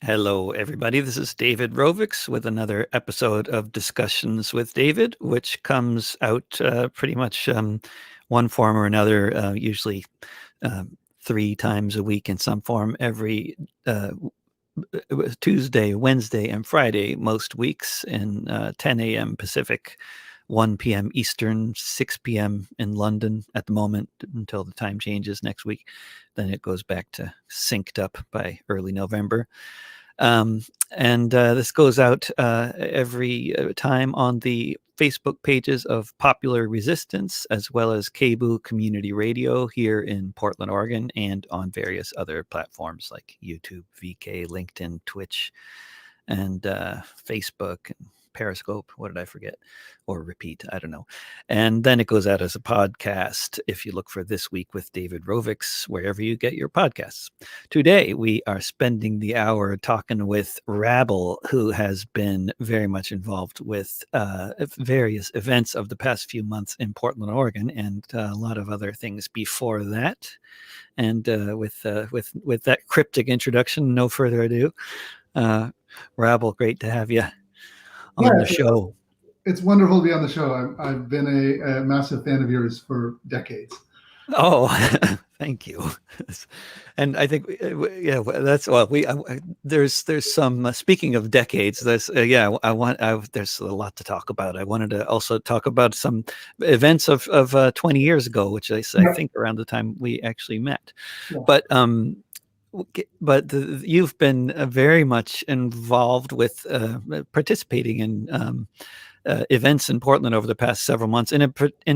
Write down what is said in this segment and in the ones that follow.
Hello, everybody. This is David Rovix with another episode of Discussions with David, which comes out pretty much one form or another, usually 3 times a week in some form, every Tuesday, Wednesday, and Friday, most weeks in 10 a.m. Pacific, 1 p.m. Eastern, 6 p.m. in London at the moment until the time changes next week. Then it goes back to synced up by early November. And this goes out every time on the Facebook pages of Popular Resistance, as well as KBOO Community Radio here in Portland, Oregon, and on various other platforms like YouTube, VK, LinkedIn, Twitch, and Facebook, and Periscope. What did I forget? Or repeat? I don't know. And then it goes out as a podcast if you look for This Week with David Rovix, wherever you get your podcasts. Today, we are spending the hour talking with Rabble, who has been very much involved with various events of the past few months in Portland, Oregon, and a lot of other things before that. And with that cryptic introduction, no further ado, Rabble, great to have you on the show. It's wonderful to be on the show. I've been a massive fan of yours for decades. Oh, thank you. And I think, yeah, that's well. There's some. Speaking of decades, there's there's a lot to talk about. I wanted to also talk about some events of 20 years ago, which I think around the time we actually met. Yeah. But you've been very much involved with participating in events in Portland over the past several months in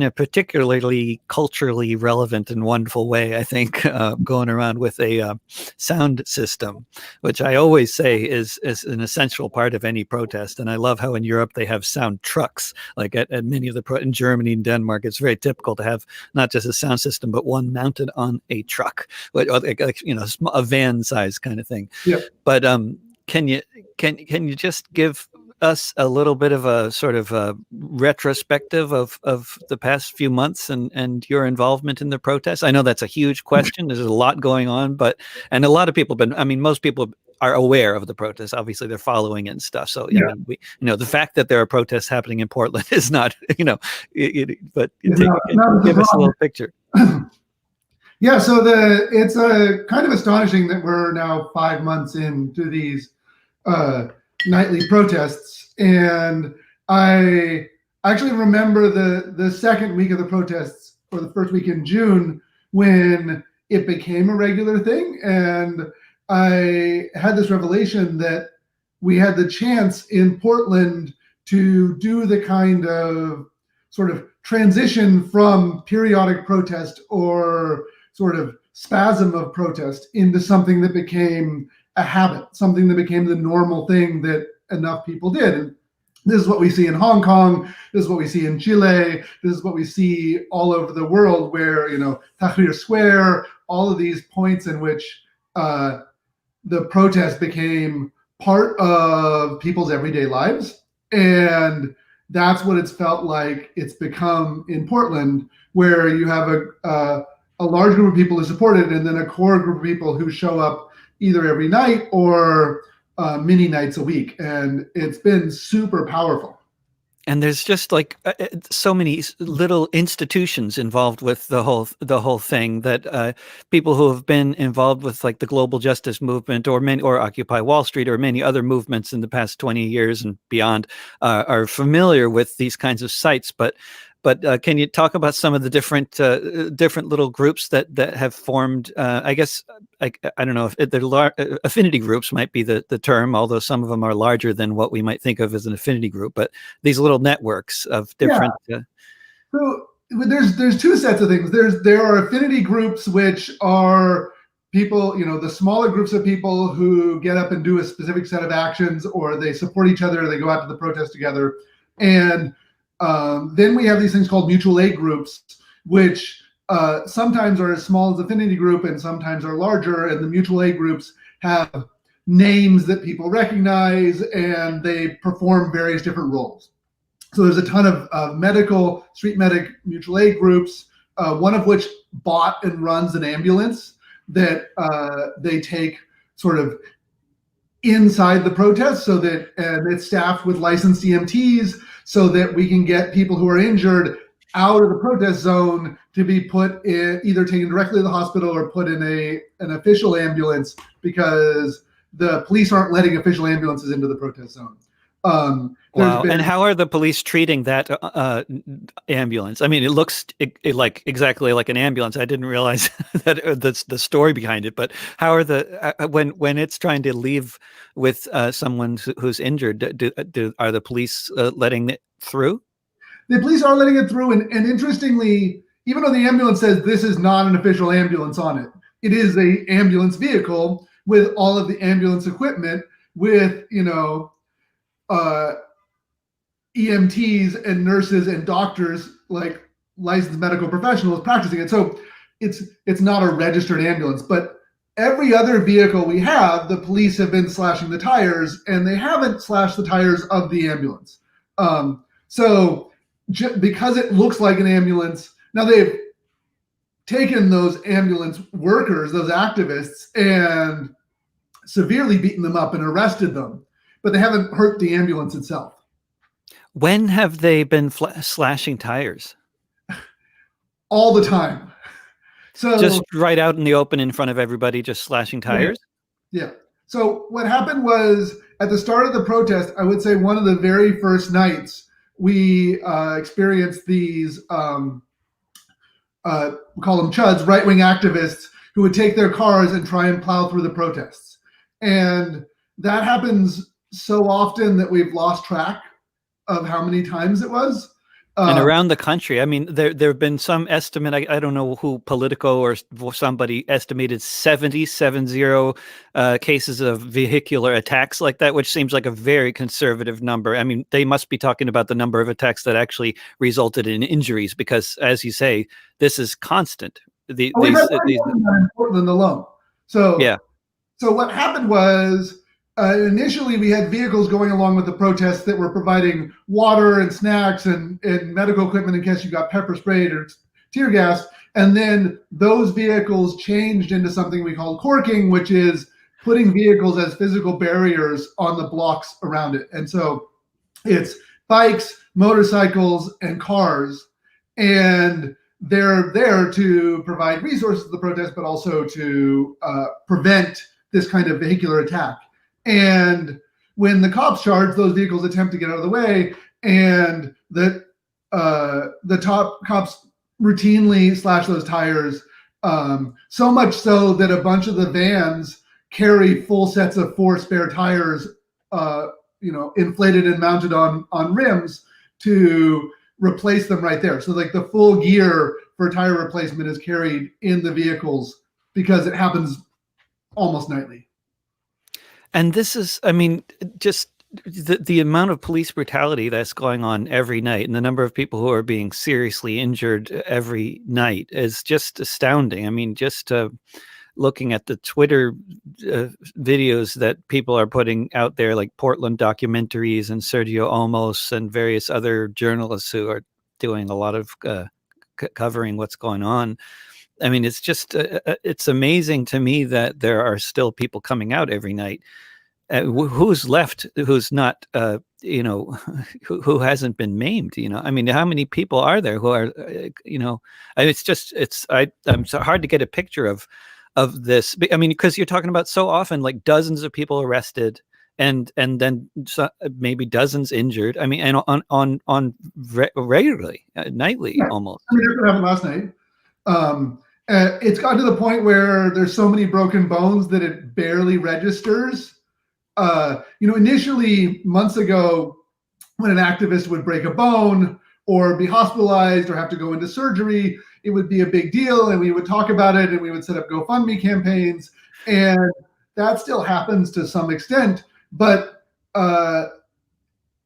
a particularly culturally relevant and wonderful way, I think, going around with a sound system, which I always say is an essential part of any protest. And I love how in Europe they have sound trucks, like at many of in Germany and Denmark. It's very typical to have not just a sound system, but one mounted on a truck, like a van size kind of thing. Yeah. But can you just give us a little bit of a sort of a retrospective of the past few months and your involvement in the protests? I know that's a huge question. There's a lot going on, and a lot of people most people are aware of the protests. Obviously they're following it and stuff. So yeah. I mean, the fact that there are protests happening in Portland is not, give us a little picture. Yeah. So it's kind of astonishing that we're now 5 months into these, nightly protests, and I actually remember the second week of the protests, or the first week in June, when it became a regular thing, and I had this revelation that we had the chance in Portland to do the kind of sort of transition from periodic protest or sort of spasm of protest into something that became a habit, something that became the normal thing that enough people did. And this is what we see in Hong Kong. This is what we see in Chile. This is what we see all over the world, where, Tahrir Square, all of these points in which the protest became part of people's everyday lives. And that's what it's felt like it's become in Portland, where you have a large group of people who support it, and then a core group of people who show up either every night or many nights a week. And it's been super powerful. And there's just like so many little institutions involved with the whole thing, that people who have been involved with like the global justice movement or Occupy Wall Street or many other movements in the past 20 years and beyond are familiar with these kinds of sites. But can you talk about some of the different little groups that have formed? I guess I don't know if affinity groups might be the term, although some of them are larger than what we might think of as an affinity group. But these little networks of different. So there's two sets of things. There are affinity groups, which are people, the smaller groups of people who get up and do a specific set of actions, or they support each other, or they go out to the protest together, and then we have these things called mutual aid groups, which sometimes are as small as Affinity Group and sometimes are larger. And the mutual aid groups have names that people recognize, and they perform various different roles. So there's a ton of medical, street medic mutual aid groups, one of which bought and runs an ambulance that they take sort of inside the protest, so that it's staffed with licensed EMTs, so that we can get people who are injured out of the protest zone to be put in, either taken directly to the hospital or put in an official ambulance, because the police aren't letting official ambulances into the protest zone. Wow. And how are the police treating that ambulance? I mean, it looks like exactly like an ambulance. I didn't realize that that's the story behind it. But how are the when it's trying to leave with someone who's injured? Are the police letting it through? The police are letting it through, and interestingly, even though the ambulance says this is not an official ambulance on it, it is a ambulance vehicle with all of the ambulance equipment, with EMTs and nurses and doctors, like licensed medical professionals practicing it. So it's not a registered ambulance. But every other vehicle we have, the police have been slashing the tires, and they haven't slashed the tires of the ambulance. So because it looks like an ambulance, now they've taken those ambulance workers, those activists, and severely beaten them up and arrested them, but they haven't hurt the ambulance itself. When have they been slashing tires? All the time. So just right out in the open in front of everybody, just slashing tires? Yeah. So what happened was, at the start of the protest, I would say one of the very first nights, we experienced these, we call them chuds, right-wing activists, who would take their cars and try and plow through the protests. And that happens so often that we've lost track of how many times it was. And around the country, I mean, there have been some estimate, I don't know who, Politico or somebody estimated 70 cases of vehicular attacks like that, which seems like a very conservative number. I mean, they must be talking about the number of attacks that actually resulted in injuries, because, as you say, this is constant. We've had in Portland alone. So yeah. So what happened was, initially, we had vehicles going along with the protests that were providing water and snacks and medical equipment in case you got pepper sprayed or tear gas. And then those vehicles changed into something we call corking, which is putting vehicles as physical barriers on the blocks around it. And so it's bikes, motorcycles, and cars. And they're there to provide resources to the protest, but also to prevent this kind of vehicular attack. And when the cops charge, those vehicles attempt to get out of the way, and the top cops routinely slash those tires, so much so that a bunch of the vans carry full sets of 4 spare tires, inflated and mounted on rims to replace them right there. So like the full gear for tire replacement is carried in the vehicles, because it happens almost nightly. And this is, I mean, just the amount of police brutality that's going on every night, and the number of people who are being seriously injured every night, is just astounding. I mean, just looking at the Twitter videos that people are putting out there, like Portland documentaries and Sergio Olmos and various other journalists who are doing a lot of covering what's going on. I mean, it's just, it's amazing to me that there are still people coming out every night. Who's left, who's not, who hasn't been maimed, I mean, how many people are there who are, it's just, I'm so hard to get a picture of this. I mean, because you're talking about so often, like dozens of people arrested, and then maybe dozens injured. I mean, and on regularly, nightly, almost. I mean, that's what happened last night. It's gotten to the point where there's so many broken bones that it barely registers. Initially, months ago, when an activist would break a bone or be hospitalized or have to go into surgery, it would be a big deal, and we would talk about it, and we would set up GoFundMe campaigns, and that still happens to some extent. But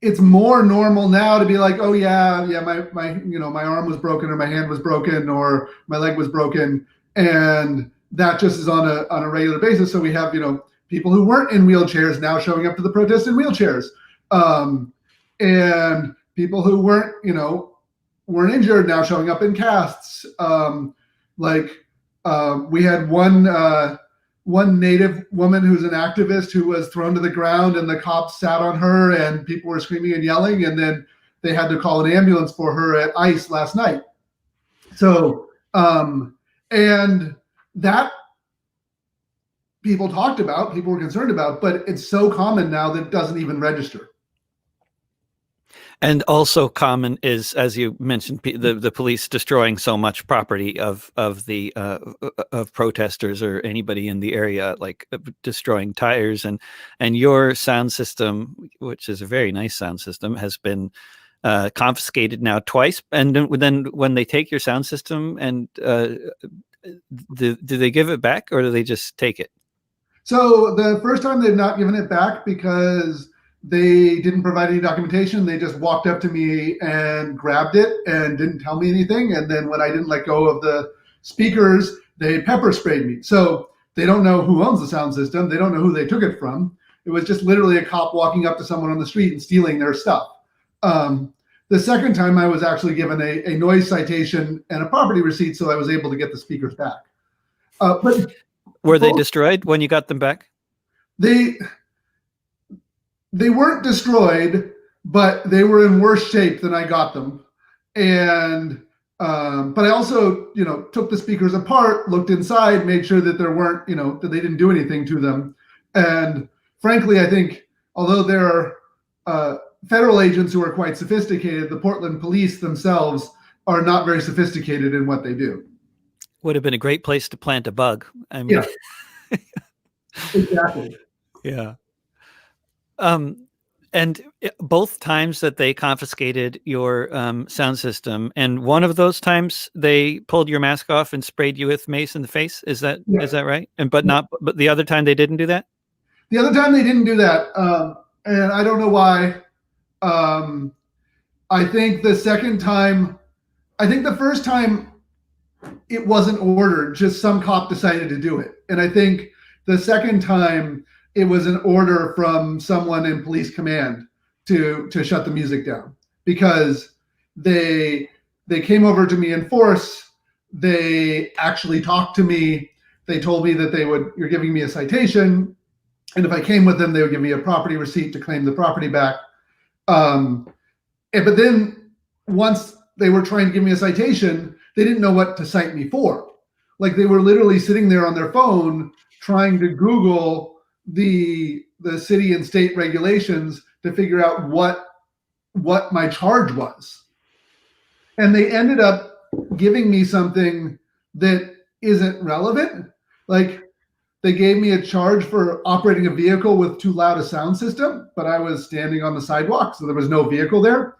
it's more normal now to be like, oh yeah, my arm was broken, or my hand was broken, or my leg was broken, and that just is on a regular basis. So we have people who weren't in wheelchairs now showing up to the protest in wheelchairs, and people who weren't injured now showing up in casts. We had one one Native woman who's an activist who was thrown to the ground, and the cops sat on her, and people were screaming and yelling, and then they had to call an ambulance for her at ICE last night. So, and that people talked about, people were concerned about, but it's so common now that it doesn't even register. And also common is, as you mentioned, the police destroying so much property of protesters or anybody in the area, like destroying tires, and your sound system, which is a very nice sound system, has been confiscated now twice. And then when they take your sound system, and do they give it back, or do they just take it? So the first time they've not given it back because they didn't provide any documentation. They just walked up to me and grabbed it and didn't tell me anything. And then when I didn't let go of the speakers, they pepper sprayed me. So they don't know who owns the sound system. They don't know who they took it from. It was just literally a cop walking up to someone on the street and stealing their stuff. The second time I was actually given a noise citation and a property receipt, so I was able to get the speakers back. But were they destroyed when you got them back? They weren't destroyed, but they were in worse shape than I got them. And but I also, took the speakers apart, looked inside, made sure that there weren't, that they didn't do anything to them. And frankly, I think although there are federal agents who are quite sophisticated, the Portland police themselves are not very sophisticated in what they do. Would have been a great place to plant a bug. I mean, yeah. Exactly. Yeah. And both times that they confiscated your sound system, and one of those times they pulled your mask off and sprayed you with mace in the face. Is that right? And but the other time they didn't do that? The other time they didn't do that. And I don't know why. I think the first time it wasn't ordered, just some cop decided to do it. And I think the second time it was an order from someone in police command to shut the music down, because they came over to me in force. They actually talked to me. They told me that you're giving me a citation, and if I came with them, they would give me a property receipt to claim the property back. But then once they were trying to give me a citation, they didn't know what to cite me for. Like, they were literally sitting there on their phone trying to Google the city and state regulations to figure out what my charge was. And they ended up giving me something that isn't relevant. Like, they gave me a charge for operating a vehicle with too loud a sound system, but I was standing on the sidewalk, so there was no vehicle there.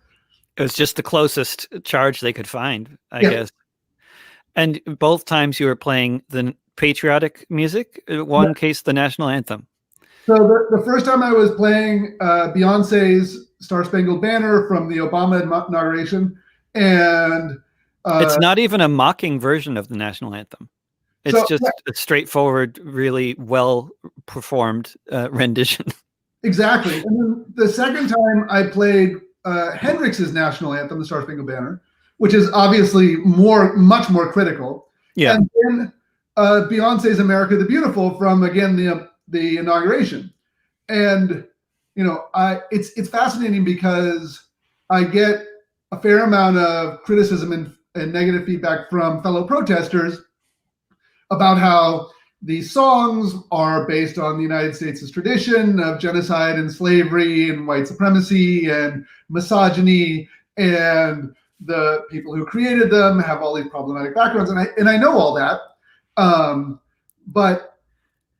It was just the closest charge they could find, I guess. And both times you were playing the patriotic music, one case the national anthem. So the first time I was playing Beyonce's Star Spangled Banner from the Obama inauguration, and it's not even a mocking version of the national anthem. It's just a straightforward, really well performed rendition. Exactly. And then the second time I played Hendrix's national anthem, the Star Spangled Banner, which is obviously much more critical. Yeah. And then Beyonce's America the Beautiful from, again, the inauguration. And it's fascinating because I get a fair amount of criticism and negative feedback from fellow protesters about how these songs are based on the United States' tradition of genocide and slavery and white supremacy and misogyny, and the people who created them have all these problematic backgrounds, and I know all that. But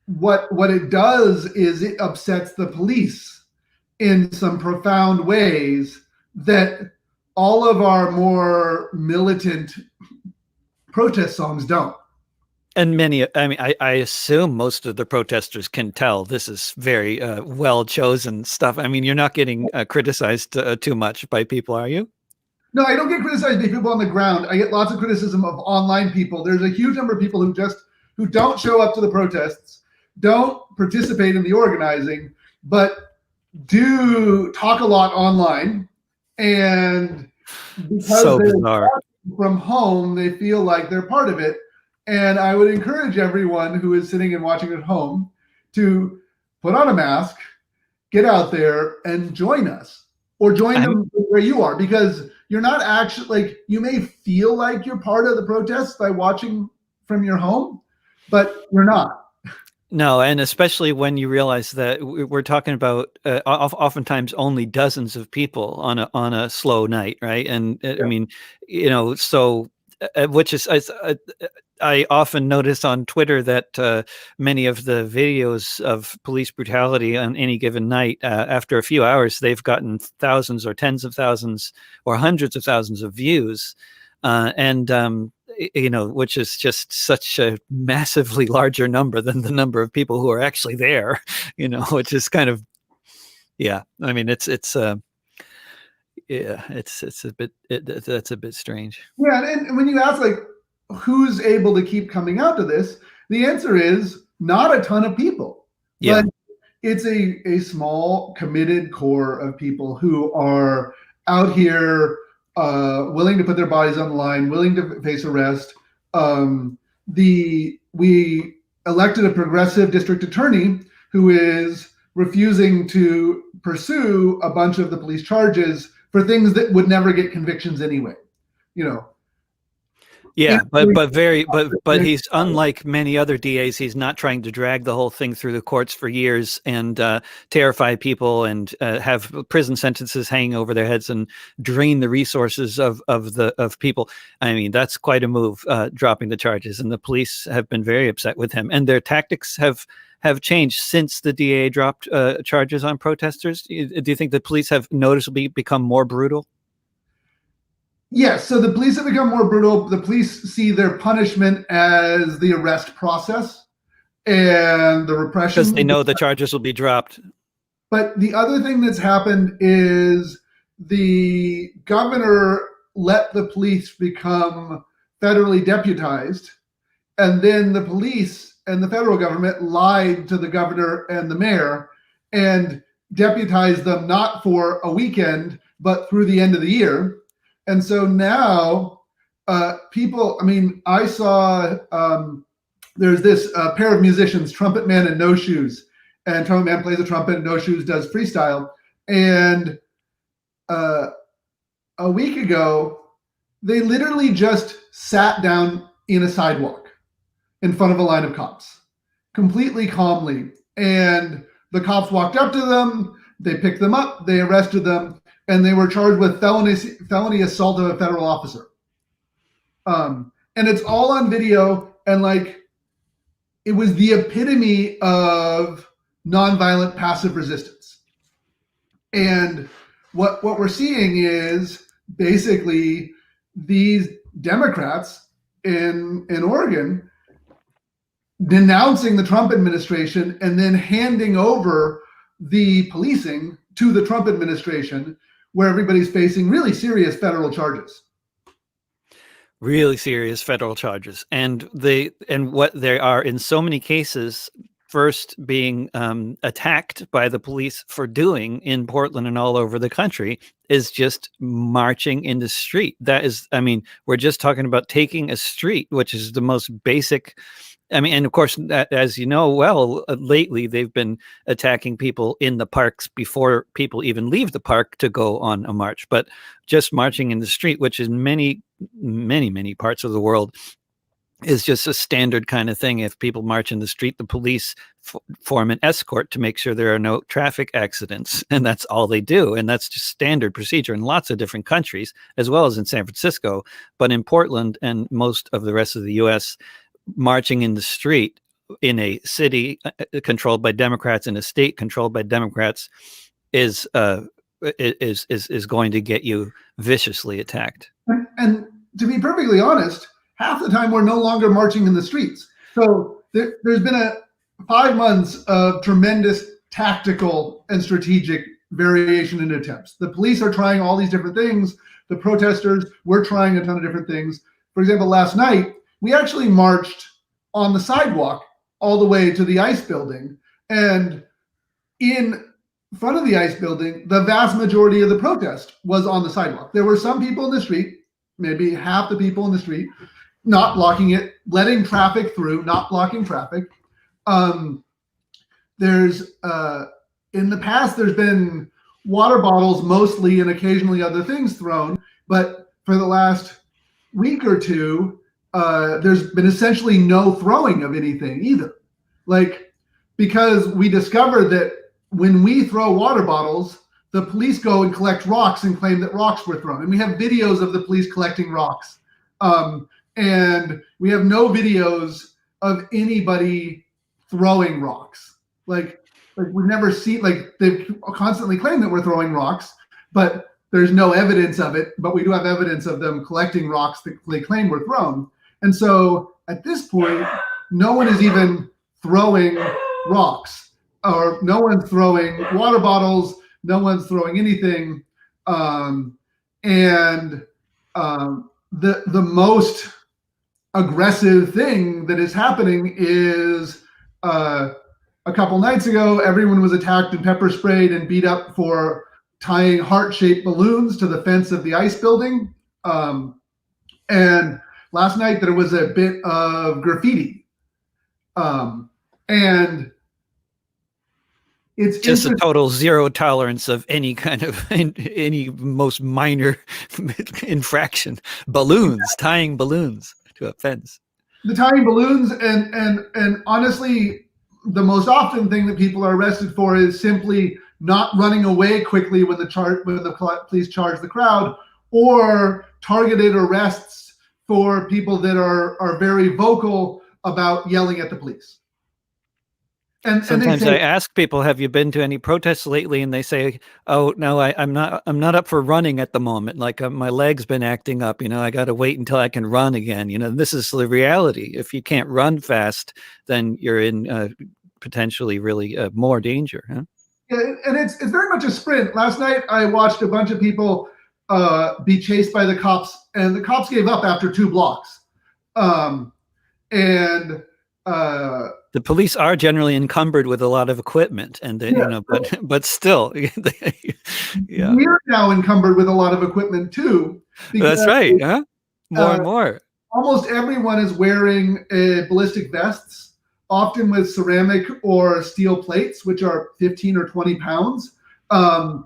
what it does is it upsets the police in some profound ways that all of our more militant protest songs don't. And I assume most of the protesters can tell this is very well chosen stuff. I mean, you're not getting criticized too much by people, are you? No, I don't get criticized by people on the ground. I get lots of criticism of online people. There's a huge number of people who don't show up to the protests, don't participate in the organizing, but do talk a lot online. And because they're from home, they feel like they're part of it. And I would encourage everyone who is sitting and watching at home to put on a mask, get out there and join us, or join them where you are, because you're not actually, like, you may feel like you're part of the protests by watching from your home, but you're not. No, and especially when you realize that we're talking about oftentimes only dozens of people on a slow night, right? And I mean, so which is I often notice on Twitter that many of the videos of police brutality on any given night, after a few hours, they've gotten thousands or tens of thousands or hundreds of thousands of views, and which is just such a massively larger number than the number of people who are actually there, which is kind of, yeah. I mean, it's a bit, that's a bit strange. Yeah. And when you ask, like, who's able to keep coming out to this, the answer is not a ton of people. Yeah. Like, it's a small committed core of people who are out here, willing to put their bodies on the line, willing to face arrest. We elected a progressive district attorney who is refusing to pursue a bunch of the police charges for things that would never get convictions anyway. Yeah, but he's unlike many other DAs. He's not trying to drag the whole thing through the courts for years and terrify people and have prison sentences hanging over their heads and drain the resources of people. I mean, that's quite a move, dropping the charges, and the police have been very upset with him, and their tactics have changed since the DA dropped charges on protesters. Do you think the police have noticeably become more brutal? Yes, so the police have become more brutal. The police see their punishment as the arrest process and the repression. Because they know the charges will be dropped. But the other thing that's happened is the governor let the police become federally deputized, and then the police and the federal government lied to the governor and the mayor and deputized them not for a weekend, but through the end of the year. And so now people, I mean, I saw there's this pair of musicians, Trumpet Man and No Shoes. And Trumpet Man plays the trumpet, and No Shoes does freestyle. And a week ago, they literally just sat down in a sidewalk in front of a line of cops, completely calmly. And the cops walked up to them, they picked them up, they arrested them, and they were charged with felony assault of a federal officer. And it's all on video, and like, it was the epitome of nonviolent passive resistance. And what we're seeing is basically these Democrats in Oregon denouncing the Trump administration and then handing over the policing to the Trump administration, where everybody's facing really serious federal charges. Really serious federal charges. And what they are in so many cases, first being attacked by the police for doing in Portland and all over the country, is just marching in the street. That is, I mean, we're just talking about taking a street, which is the most basic. I mean, and of course, as you know well, lately they've been attacking people in the parks before people even leave the park to go on a march. But just marching in the street, which in many parts of the world is just a standard kind of thing. If people march in the street, the police form an escort to make sure there are no traffic accidents. And that's all they do. And that's just standard procedure in lots of different countries, as well as in San Francisco. But in Portland and most of the rest of the U.S., marching in the street in a city controlled by Democrats, in a state controlled by Democrats, is going to get you viciously attacked. And to be perfectly honest, half the time we're no longer marching in the streets. So there's been 5 months of tremendous tactical and strategic variation and attempts. The police are trying all these different things. The protesters, we're trying a ton of different things. For example, last night, we actually marched on the sidewalk all the way to the ICE building. And in front of the ICE building, the vast majority of the protest was on the sidewalk. There were some people in the street, maybe half the people in the street not blocking it, letting traffic through, not blocking traffic. There's in the past, there's been water bottles mostly and occasionally other things thrown, but for the last week or two, there's been essentially no throwing of anything either. Like, because we discovered that when we throw water bottles, the police go and collect rocks and claim that rocks were thrown. And we have videos of the police collecting rocks. And we have no videos of anybody throwing rocks. Like we've never seen, like they've constantly claimed that we're throwing rocks, but there's no evidence of it. But we do have evidence of them collecting rocks that they claim were thrown. And so at this point, no one is even throwing rocks, or no one's throwing water bottles, no one's throwing anything. The most aggressive thing that is happening is a couple nights ago, everyone was attacked and pepper sprayed and beat up for tying heart-shaped balloons to the fence of the ice building. And last night there was a bit of graffiti. And it's just a total zero tolerance of any kind of any most minor infraction. Balloons, tying balloons to a fence. The tying balloons, and honestly, the most often thing that people are arrested for is simply not running away quickly when the police charge the crowd, or targeted arrests for people that are very vocal about yelling at the police. And sometimes I ask people, have you been to any protests lately? And they say, oh, no, I'm not up for running at the moment. Like my leg's been acting up, I got to wait until I can run again. This is the reality. If you can't run fast, then you're in potentially really more danger. Huh? Yeah, and it's very much a sprint. Last night, I watched a bunch of people be chased by the cops, and the cops gave up after 2 blocks. The police are generally encumbered with a lot of equipment, and but still, yeah. We're now encumbered with a lot of equipment too. That's right. Huh? More and more. Almost everyone is wearing ballistic vests, often with ceramic or steel plates, which are 15 or 20 pounds. And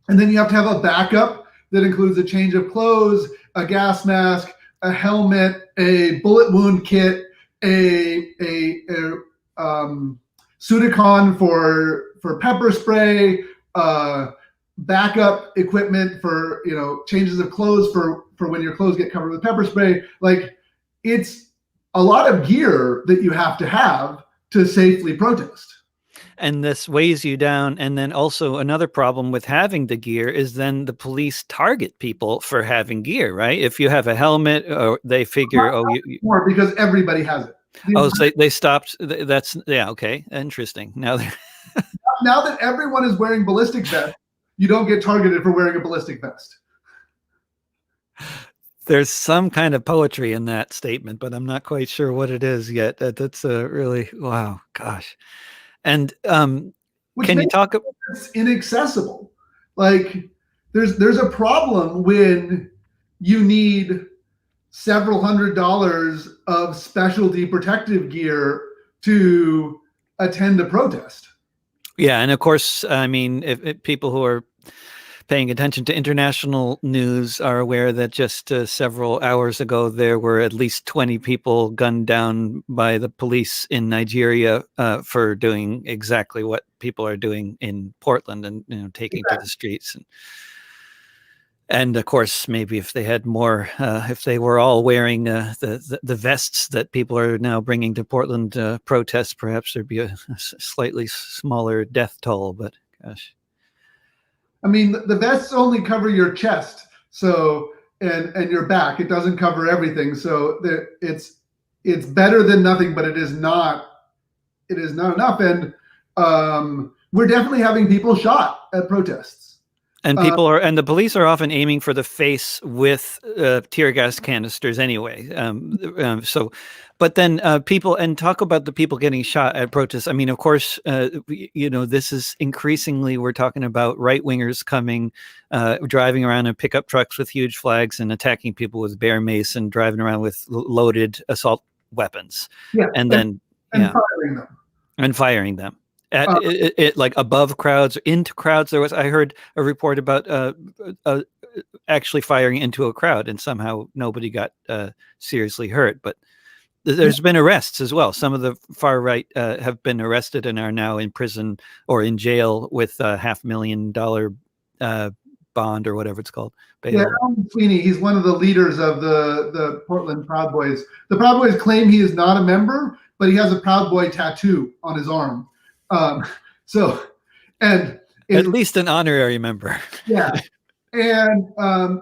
then you have to have a backup that includes a change of clothes, a gas mask, a helmet, a bullet wound kit, a Sudicon for pepper spray, backup equipment for changes of clothes for when your clothes get covered with pepper spray. Like, it's a lot of gear that you have to safely protest. And this weighs you down. And then also another problem with having the gear is then the police target people for having gear, right? If you have a helmet, or they figure, more because everybody has it. So they stopped. That's okay. Interesting. Now that everyone is wearing ballistic vests, you don't get targeted for wearing a ballistic vest. There's some kind of poetry in that statement, but I'm not quite sure what it is yet. That's really, wow, gosh. And can you talk about? It's inaccessible. Like, there's a problem when you need several $100s of specialty protective gear to attend a protest. Yeah, and of course, I mean, if people who are paying attention to international news are aware that just several hours ago, there were at least 20 people gunned down by the police in Nigeria for doing exactly what people are doing in Portland, and taking to the streets. And of course, maybe if they had more, if they were all wearing the vests that people are now bringing to Portland protests, perhaps there'd be a slightly smaller death toll. But gosh. I mean, the vests only cover your chest, so and your back. It doesn't cover everything, so it's better than nothing, but it is not enough. And we're definitely having people shot at protests. And the police are often aiming for the face with tear gas canisters anyway. But then people, and talk about the people getting shot at protests. I mean, of course, this is increasingly, we're talking about right wingers coming, driving around in pickup trucks with huge flags and attacking people with bear mace and driving around with loaded assault weapons. Yeah, and then firing them. At like above crowds, into crowds. I heard a report about actually firing into a crowd, and somehow nobody got seriously hurt. But there's been arrests as well. Some of the far right have been arrested and are now in prison or in jail with $500,000 bond or whatever it's called. Yeah, Alan Sweeney, he's one of the leaders of the Portland Proud Boys. The Proud Boys claim he is not a member, but he has a Proud Boy tattoo on his arm. At least an honorary member. Yeah. And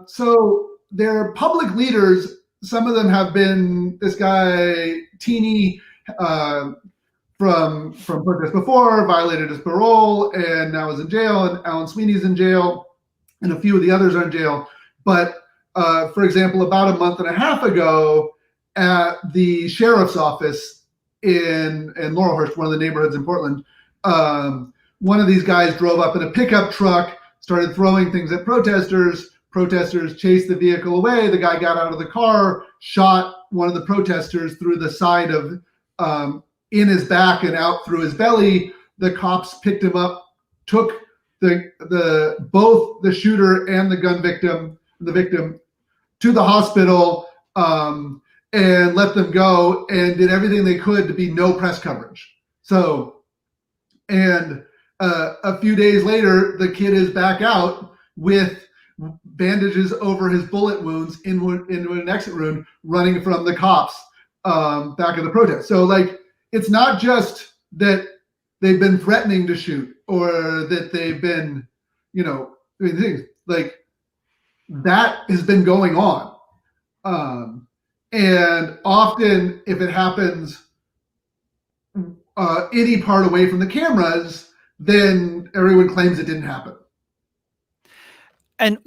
so they're public leaders. Some of them have been this guy, Teeny, from protests before, violated his parole, and now is in jail, and Alan Sweeney's in jail, and a few of the others are in jail. But for example, about a month and a half ago, at the sheriff's office in Laurelhurst, one of the neighborhoods in Portland, one of these guys drove up in a pickup truck, started throwing things at protesters. Protesters chased the vehicle away. The guy got out of the car, shot one of the protesters through the side of, in his back and out through his belly. The cops picked him up, took both the shooter and the victim to the hospital, and let them go, and did everything they could to be no press coverage. So. And a few days later, the kid is back out with bandages over his bullet wounds into an exit wound, running from the cops back at the protest. So, like, it's not just that they've been threatening to shoot or that they've been, doing things. Like, that has been going on. And often, if it happens any part away from the cameras, then everyone claims it didn't happen. And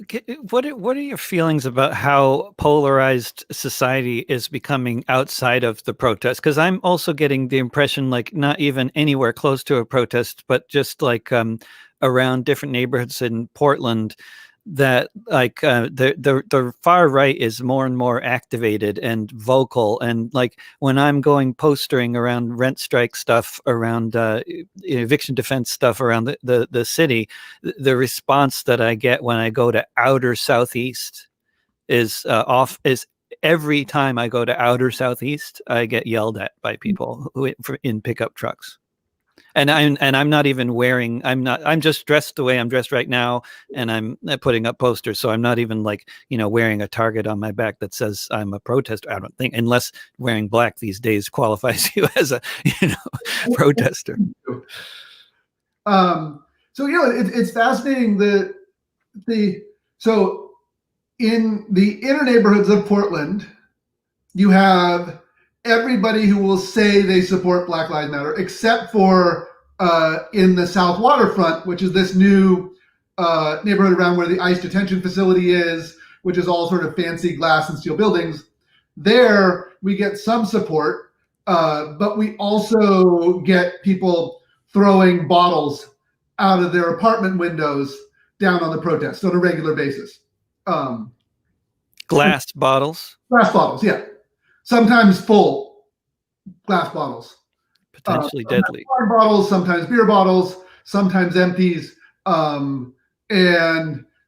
what are your feelings about how polarized society is becoming outside of the protest? Because I'm also getting the impression, like, not even anywhere close to a protest, but just like around different neighborhoods in Portland, that like the far right is more and more activated and vocal. And like when I'm going postering around rent strike stuff, around eviction defense stuff around the city, the response that I get when I go to outer Southeast is every time I go to outer Southeast, I get yelled at by people in pickup trucks. And I'm not even wearing, I'm just dressed the way I'm dressed right now, and I'm putting up posters. So I'm not even like, wearing a target on my back that says I'm a protester. I don't think, unless wearing black these days qualifies you as a, protester. So, it's fascinating so in the inner neighborhoods of Portland, you have everybody who will say they support Black Lives Matter, except for in the South Waterfront, which is this new neighborhood around where the ICE detention facility is, which is all sort of fancy glass and steel buildings. There, we get some support, but we also get people throwing bottles out of their apartment windows down on the protest on a regular basis. Glass bottles? Glass bottles, yeah. Sometimes full glass bottles. Potentially deadly. Water bottles, sometimes beer bottles, sometimes empties. And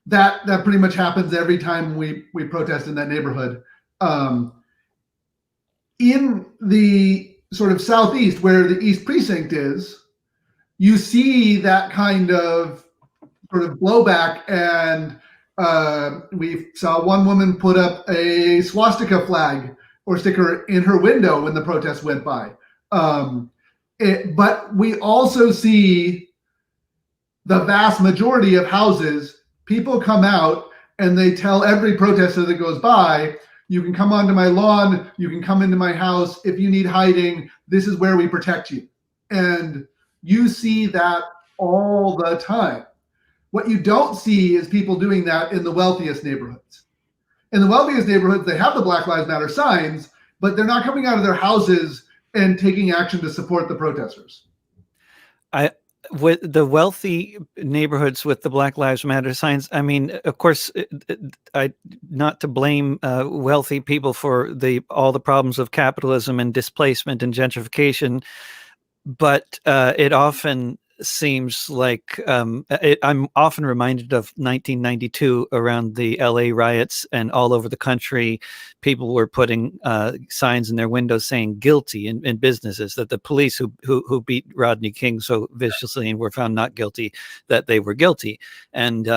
that pretty much happens every time we protest in that neighborhood. In the sort of Southeast, where the East Precinct is, you see that kind of sort of blowback, and we saw one woman put up a swastika flag or sticker in her window when the protest went by. But we also see the vast majority of houses, people come out and they tell every protester that goes by, you can come onto my lawn, you can come into my house. If you need hiding, this is where we protect you. And you see that all the time. What you don't see is people doing that in the wealthiest neighborhoods. In the wealthiest neighborhoods, they have the Black Lives Matter signs, but they're not coming out of their houses and taking action to support the protesters. With the wealthy neighborhoods with the Black Lives Matter signs, I mean, of course, not to blame wealthy people for all the problems of capitalism and displacement and gentrification, but it often seems like I'm often reminded of 1992 around the LA riots, and all over the country, people were putting signs in their windows saying guilty in businesses, that the police who beat Rodney King so viciously and were found not guilty, that they were guilty. And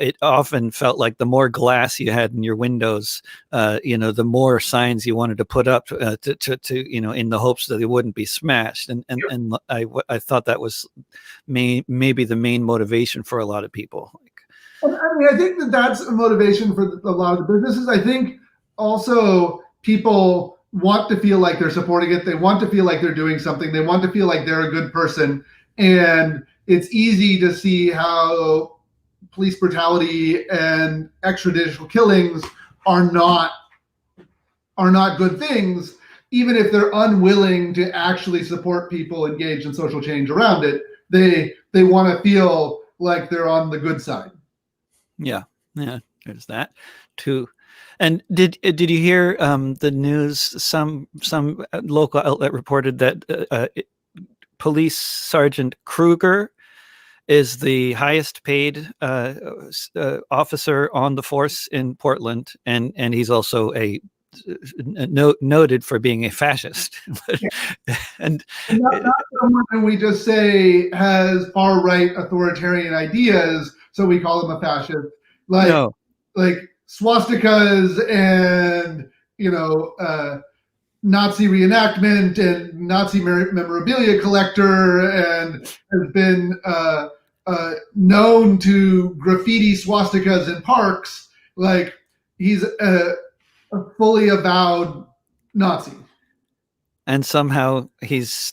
it often felt like the more glass you had in your windows, the more signs you wanted to put up to in the hopes that they wouldn't be smashed. And I thought that was maybe the main motivation for a lot of people. I mean, I think that's a motivation for a lot of the businesses. I think also people want to feel like they're supporting it. They want to feel like they're doing something. They want to feel like they're a good person. And it's easy to see how police brutality and extrajudicial killings are not good things, even if they're unwilling to actually support people engaged in social change around it. They want to feel like they're on the good side. Yeah, there's that too. And did you hear the news? Some local outlet reported that Police Sergeant Kruger is the highest paid officer on the force in Portland, and he's also noted for being a fascist. and not someone we just say has far right authoritarian ideas, so we call him a fascist. Like swastikas and Nazi reenactment and Nazi memorabilia collector, and has been known to graffiti swastikas in parks. Like he's a fully avowed Nazi. And somehow he's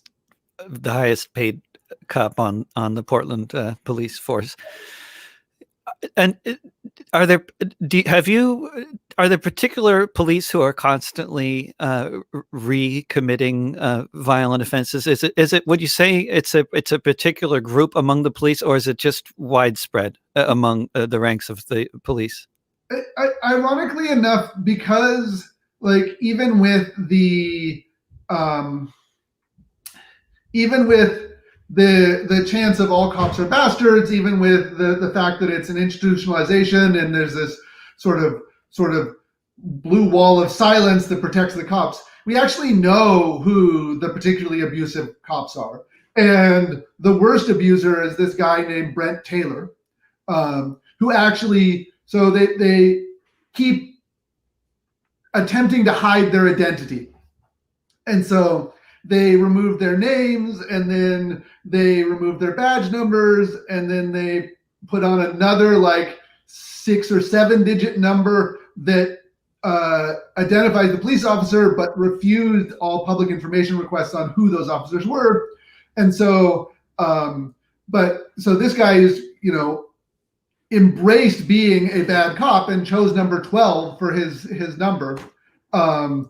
the highest paid cop on the Portland police force. And are there particular police who are constantly recommitting violent offenses? Is it would you say it's a particular group among the police, or is it just widespread among the ranks of the police? Ironically enough, because even with the chance of all cops are bastards, even with the fact that it's an institutionalization and there's this sort of blue wall of silence that protects the cops, we actually know who the particularly abusive cops are. And the worst abuser is this guy named Brent Taylor, who actually, so they keep attempting to hide their identity. And so they remove their names, and then they remove their badge numbers, and then they put on another 6 or 7 digit number that identifies the police officer, but refused all public information requests on who those officers were. And so, so this guy is, embraced being a bad cop and chose number 12 for his number,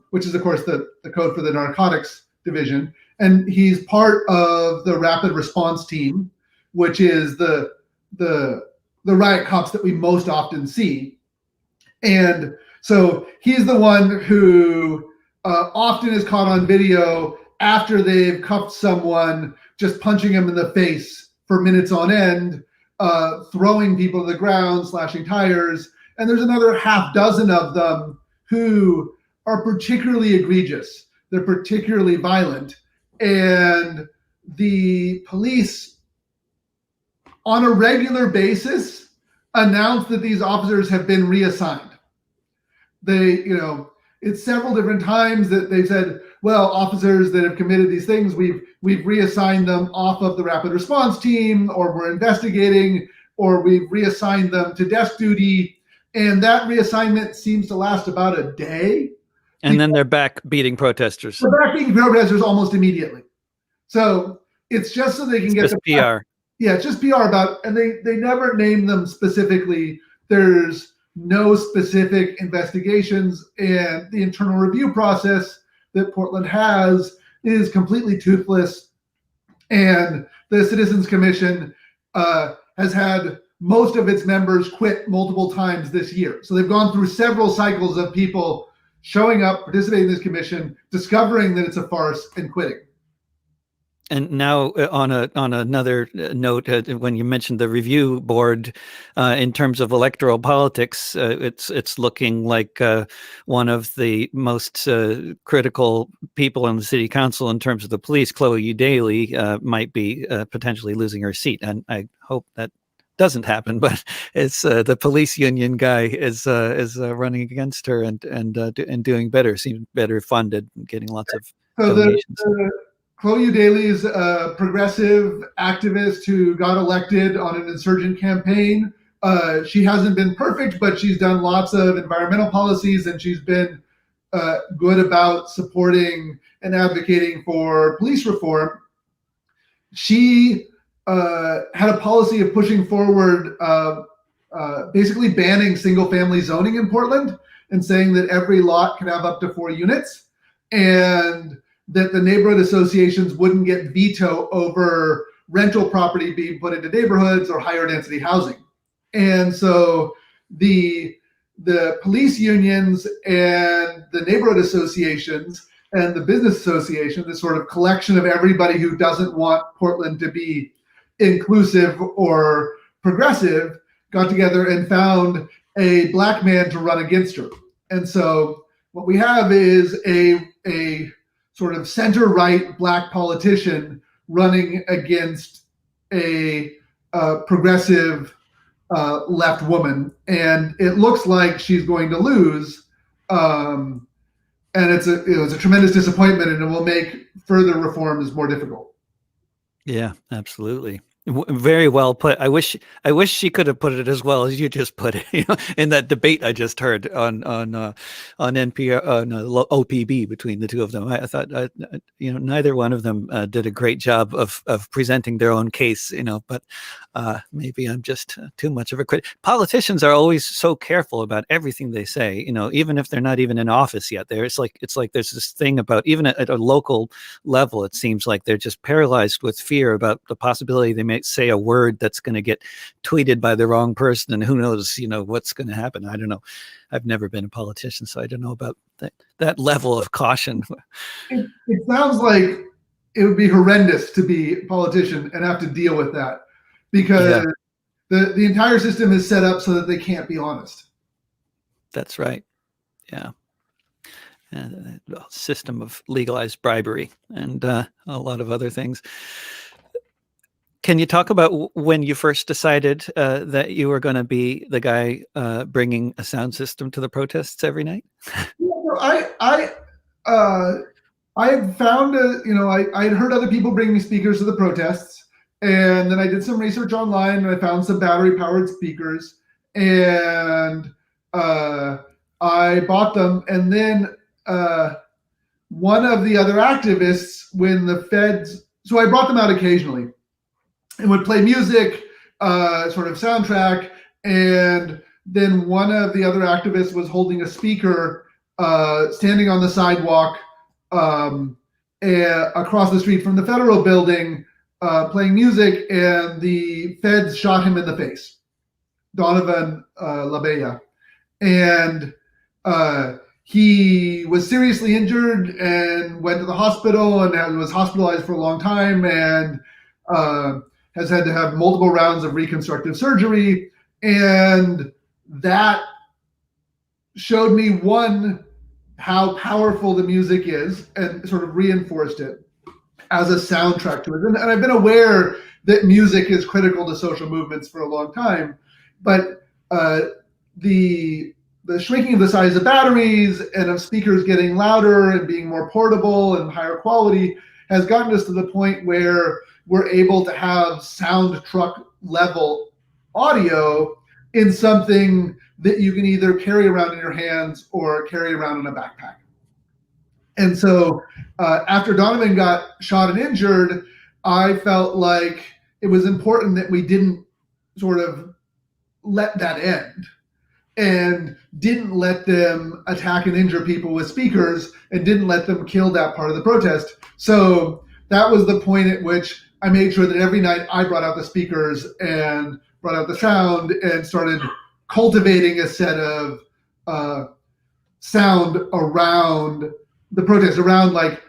which is of course the code for the narcotics division. And he's part of the rapid response team, which is the riot cops that we most often see. And so he's the one who often is caught on video after they've cuffed someone, just punching him in the face for minutes on end, throwing people to the ground, slashing tires. And there's another half dozen of them who are particularly egregious. They're particularly violent. And the police, on a regular basis, announce that these officers have been reassigned. It's several different times that they've said, well, officers that have committed these things, we've reassigned them off of the rapid response team, or we're investigating, or we've reassigned them to desk duty. And that reassignment seems to last about a day. And then they're back beating protesters. They're back beating protesters almost immediately. So it's just so they can get the PR. yeah, it's just PR about, and they never name them specifically. There's no specific investigations, and the internal review process that Portland has is completely toothless. And the Citizens Commission has had most of its members quit multiple times this year. So they've gone through several cycles of people showing up, participating in this commission, discovering that it's a farce, and quitting. And now, on another note, when you mentioned the review board, in terms of electoral politics, it's looking like one of the most critical people on the city council in terms of the police, Chloe Daly, might be potentially losing her seat, and I hope that doesn't happen. But it's the police union guy is running against her and doing better, seems better funded, getting lots of donations. Chloe Daly is a progressive activist who got elected on an insurgent campaign. She hasn't been perfect, but she's done lots of environmental policies, and she's been good about supporting and advocating for police reform. She had a policy of pushing forward basically banning single-family zoning in Portland and saying that every lot could have up to 4 units, and that the neighborhood associations wouldn't get veto over rental property being put into neighborhoods or higher density housing. And so the police unions and the neighborhood associations and the business association, this sort of collection of everybody who doesn't want Portland to be inclusive or progressive, got together and found a black man to run against her. And so what we have is a sort of center-right black politician running against a progressive left woman, and it looks like she's going to lose. And it was a tremendous disappointment, and it will make further reforms more difficult. Yeah, absolutely. Very well put. I wish she could have put it as well as you just put it. In that debate I just heard on NPR, on OPB, between the two of them. I thought neither one of them did a great job of presenting their own case. But maybe I'm just too much of a critic. Politicians are always so careful about everything they say. Even if they're not even in office yet, it's like there's this thing about, even at a local level, it seems like they're just paralyzed with fear about the possibility they may say a word that's going to get tweeted by the wrong person, and who knows, what's going to happen. I don't know. I've never been a politician, so I don't know about that level of caution. It sounds like it would be horrendous to be a politician and have to deal with that, because the entire system is set up so that they can't be honest. That's right. Yeah. And a system of legalized bribery and a lot of other things. Can you talk about when you first decided that you were going to be the guy bringing a sound system to the protests every night? I had found I had heard other people bring me speakers to the protests, and then I did some research online, and I found some battery-powered speakers, and I bought them. And then one of the other activists, when the feds, so I brought them out occasionally and would play music, sort of soundtrack. And then one of the other activists was holding a speaker, standing on the sidewalk across the street from the federal building, playing music, and the feds shot him in the face, Donovan LaBella. And he was seriously injured and went to the hospital and was hospitalized for a long time, and has had to have multiple rounds of reconstructive surgery. And that showed me, one, how powerful the music is, and sort of reinforced it as a soundtrack to it. And I've been aware that music is critical to social movements for a long time, but the shrinking of the size of batteries and of speakers getting louder and being more portable and higher quality has gotten us to the point where we're able to have sound truck level audio in something that you can either carry around in your hands or carry around in a backpack. And so after Donovan got shot and injured, I felt like it was important that we didn't sort of let that end and didn't let them attack and injure people with speakers and didn't let them kill that part of the protest. So that was the point at which I made sure that every night I brought out the speakers and brought out the sound and started cultivating a set of sound around the protest, around like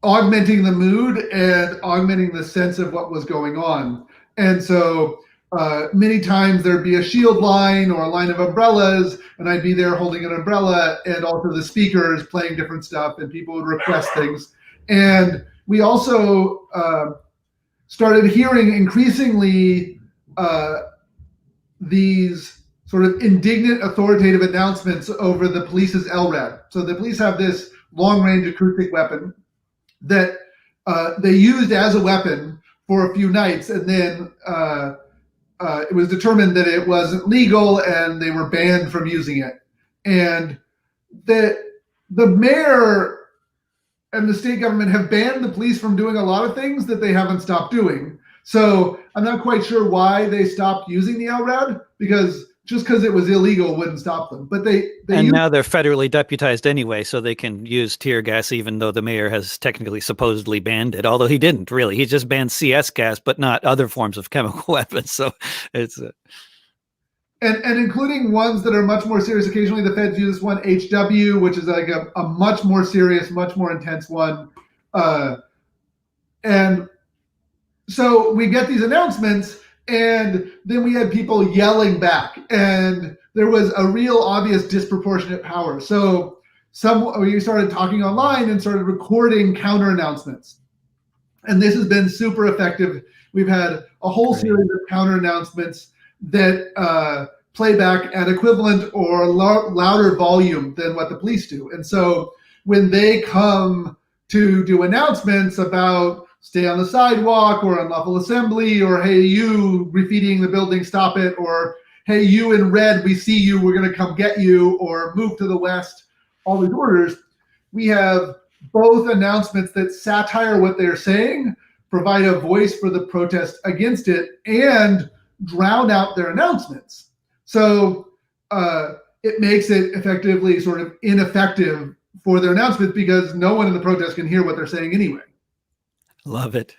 augmenting the mood and augmenting the sense of what was going on. And so many times there'd be a shield line or a line of umbrellas, and I'd be there holding an umbrella, and also the speakers playing different stuff, and people would request things. And we also started hearing increasingly these sort of indignant authoritative announcements over the police's LRAD. So the police have this long-range acoustic weapon that they used as a weapon for a few nights, and then it was determined that it wasn't legal and they were banned from using it. And the mayor and the state government have banned the police from doing a lot of things that they haven't stopped doing. So I'm not quite sure why they stopped using the LRAD, because just because it was illegal wouldn't stop them. But now they're federally deputized anyway, so they can use tear gas, even though the mayor has technically supposedly banned it. Although he didn't really; he just banned CS gas, but not other forms of chemical weapons. So it's and including ones that are much more serious. Occasionally, the feds use one, HW, which is like a much more serious, much more intense one. And so we get these announcements. And then we had people yelling back, and there was a real obvious disproportionate power. So we started talking online and started recording counter announcements. And this has been super effective. We've had a whole series of counter announcements that play back at equivalent or louder volume than what the police do. And so when they come to do announcements about stay on the sidewalk or unlawful assembly, or hey, you graffitiing the building, stop it, or hey, you in red, we see you, we're going to come get you, or move to the west, all these orders, we have both announcements that satire what they're saying, provide a voice for the protest against it, and drown out their announcements. So it makes it effectively sort of ineffective for their announcements, because no one in the protest can hear what they're saying anyway. Love it.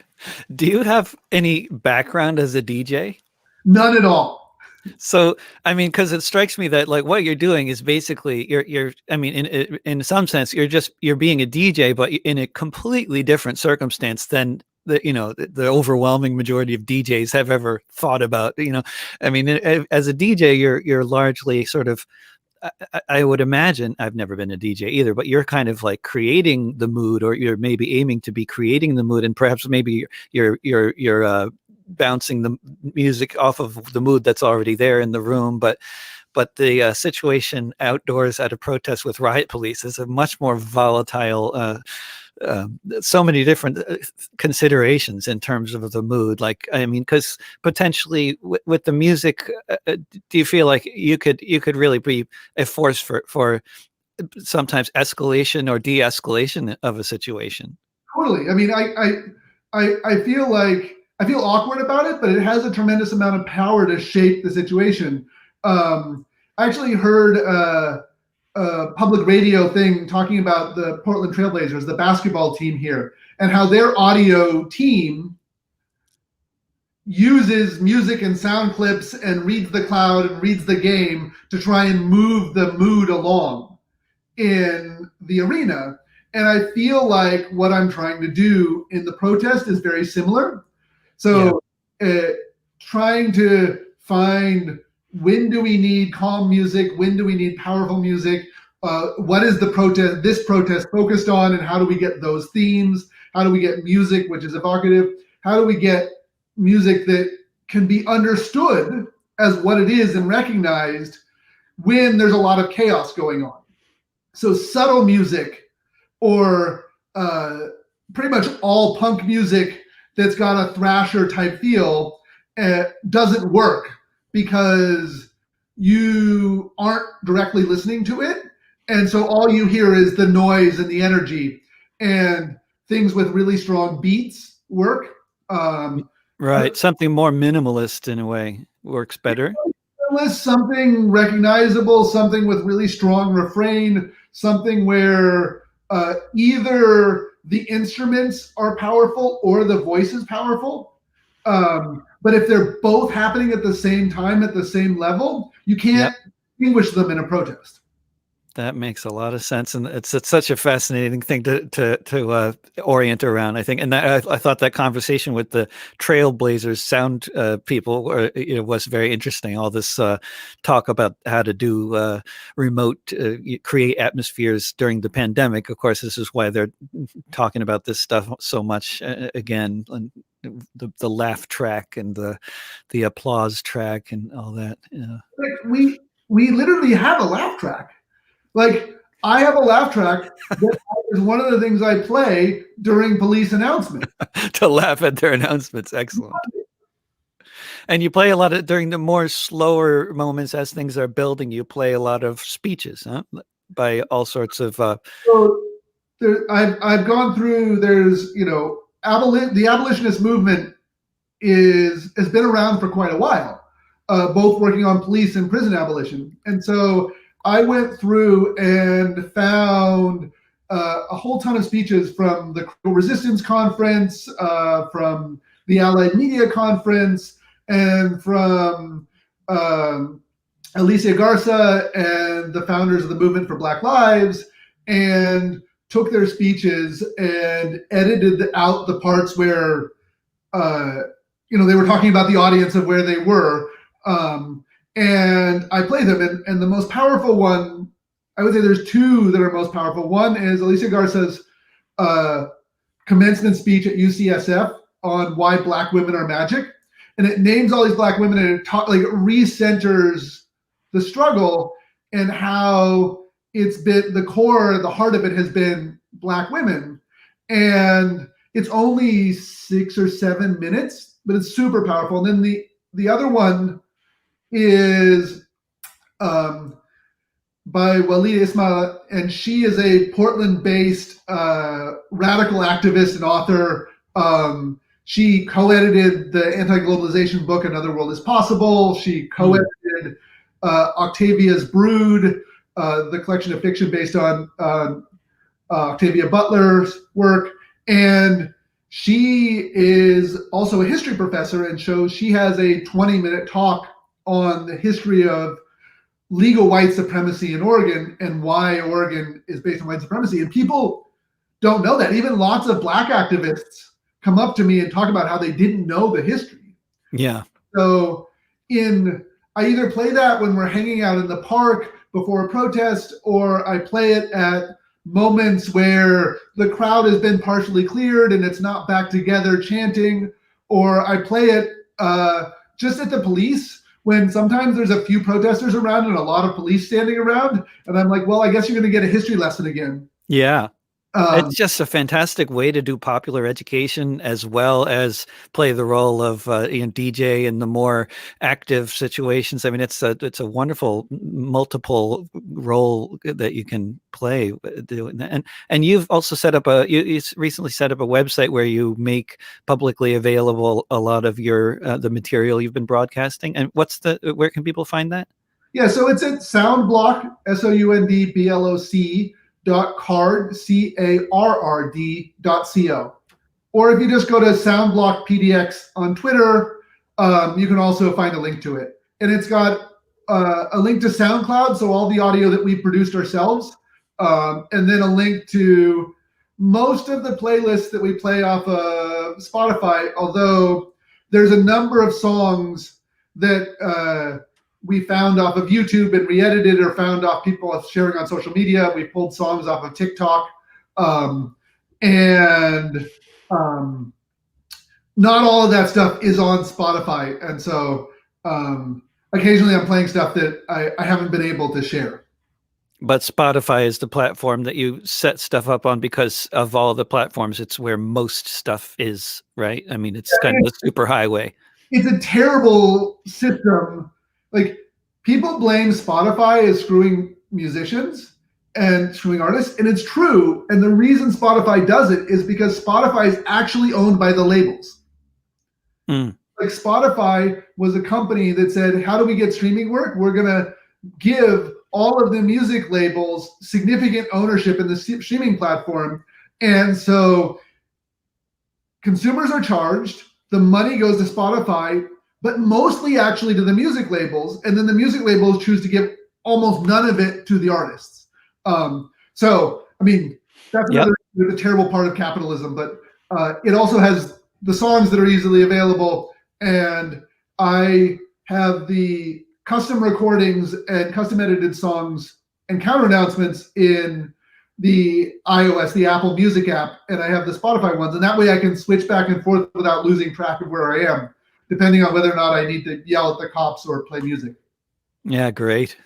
Do you have any background as a DJ? None at all. So, I mean, because it strikes me that like what you're doing is basically you're I mean, in some sense, you're being a DJ, but in a completely different circumstance than the overwhelming majority of DJs have ever thought about. I mean, as a DJ, you're largely sort of, I would imagine, I've never been a DJ either, but you're kind of like creating the mood, or you're maybe aiming to be creating the mood, and perhaps maybe you're bouncing the music off of the mood that's already there in the room. But the situation outdoors at a protest with riot police is a much more volatile. So many different considerations in terms of the mood. Like, I mean, because potentially with the music, do you feel like you could really be a force for sometimes escalation or de-escalation of a situation? Totally. I mean, I feel awkward about it, but it has a tremendous amount of power to shape the situation. I actually heard a public radio thing talking about the Portland Trailblazers, the basketball team here, and how their audio team uses music and sound clips and reads the cloud and reads the game to try and move the mood along in the arena. And I feel like what I'm trying to do in the protest is very similar. So trying to find, when do we need calm music? When do we need powerful music? What is this protest focused on, and how do we get those themes? How do we get music which is evocative? How do we get music that can be understood as what it is and recognized when there's a lot of chaos going on? So subtle music, or pretty much all punk music that's got a thrasher type feel, doesn't work, because you aren't directly listening to it. And so all you hear is the noise and the energy. And things with really strong beats work. Right. Something more minimalist in a way works better. Unless something recognizable, something with really strong refrain, something where either the instruments are powerful or the voice is powerful. But if they're both happening at the same time at the same level, you can't distinguish them in a protest. That makes a lot of sense, and it's such a fascinating thing to orient around, I think. And I thought that conversation with the Trailblazers sound people was very interesting. All this talk about how to do remote create atmospheres during the pandemic. Of course, this is why they're talking about this stuff so much again. And the laugh track and the applause track and all that. Like we literally have a laugh track. Like, I have a laugh track that is one of the things I play during police announcements. To laugh at their announcements. Excellent. And you play a lot of, during the more slower moments as things are building, you play a lot of speeches, huh? By all sorts of. So I've gone through, there's, the abolitionist movement has been around for quite a while, both working on police and prison abolition. And so I went through and found a whole ton of speeches from the Resistance Conference, from the Allied Media Conference, and from Alicia Garza and the founders of the Movement for Black Lives, and took their speeches and edited out the parts where they were talking about the audience of where they were. And I play them, and the most powerful one, I would say there's two that are most powerful. One is Alicia Garza's commencement speech at UCSF on why Black women are magic, and it names all these Black women, and it recenters the struggle and how it's been the core, the heart of it has been Black women, and it's only 6 or 7 minutes, but it's super powerful. And then the other one is by Walida Ismail, and she is a Portland-based radical activist and author. She co-edited the anti-globalization book "Another World Is Possible." She co-edited Octavia's Brood, the collection of fiction based on Octavia Butler's work, and she is also a history professor, and so she has a 20-minute talk on the history of legal white supremacy in Oregon and why Oregon is based on white supremacy. And people don't know that. Even lots of Black activists come up to me and talk about how they didn't know the history. Yeah. So I either play that when we're hanging out in the park before a protest, or I play it at moments where the crowd has been partially cleared and it's not back together chanting, or I play it just at the police when sometimes there's a few protesters around and a lot of police standing around, and I'm like, well, I guess you're going to get a history lesson again. Yeah. It's just a fantastic way to do popular education as well as play the role of DJ in the more active situations. I mean, it's a wonderful multiple role that you can play doing that. And you've also set up you recently set up a website where you make publicly available a lot of your the material you've been broadcasting. And where can people find that? Yeah, so it's at Soundblock, SOUNDBLOC. .carrd, CARRD.co. Or if you just go to Soundblock PDX on Twitter, you can also find a link to it. And it's got a link to SoundCloud, so all the audio that we produced ourselves, and then a link to most of the playlists that we play off of Spotify, although there's a number of songs that we found off of YouTube and re-edited, or found off people sharing on social media. We pulled songs off of TikTok. And not all of that stuff is on Spotify. And so occasionally I'm playing stuff that I haven't been able to share. But Spotify is the platform that you set stuff up on because of all the platforms. It's where most stuff is, right? I mean, it's kind of the super highway. It's a terrible system. Like, people blame Spotify as screwing musicians and screwing artists, and it's true. And the reason Spotify does it is because Spotify is actually owned by the labels. Mm. Like Spotify was a company that said, how do we get streaming work? We're going to give all of the music labels significant ownership in the streaming platform. And so consumers are charged, the money goes to Spotify, but mostly actually to the music labels. And then the music labels choose to give almost none of it to the artists. So, I mean, that's another the terrible part of capitalism, but it also has the songs that are easily available. And I have the custom recordings and custom edited songs and counter announcements in the iOS, the Apple Music app, and I have the Spotify ones. And that way I can switch back and forth without losing track of where I am, depending on whether or not I need to yell at the cops or play music. Yeah, great.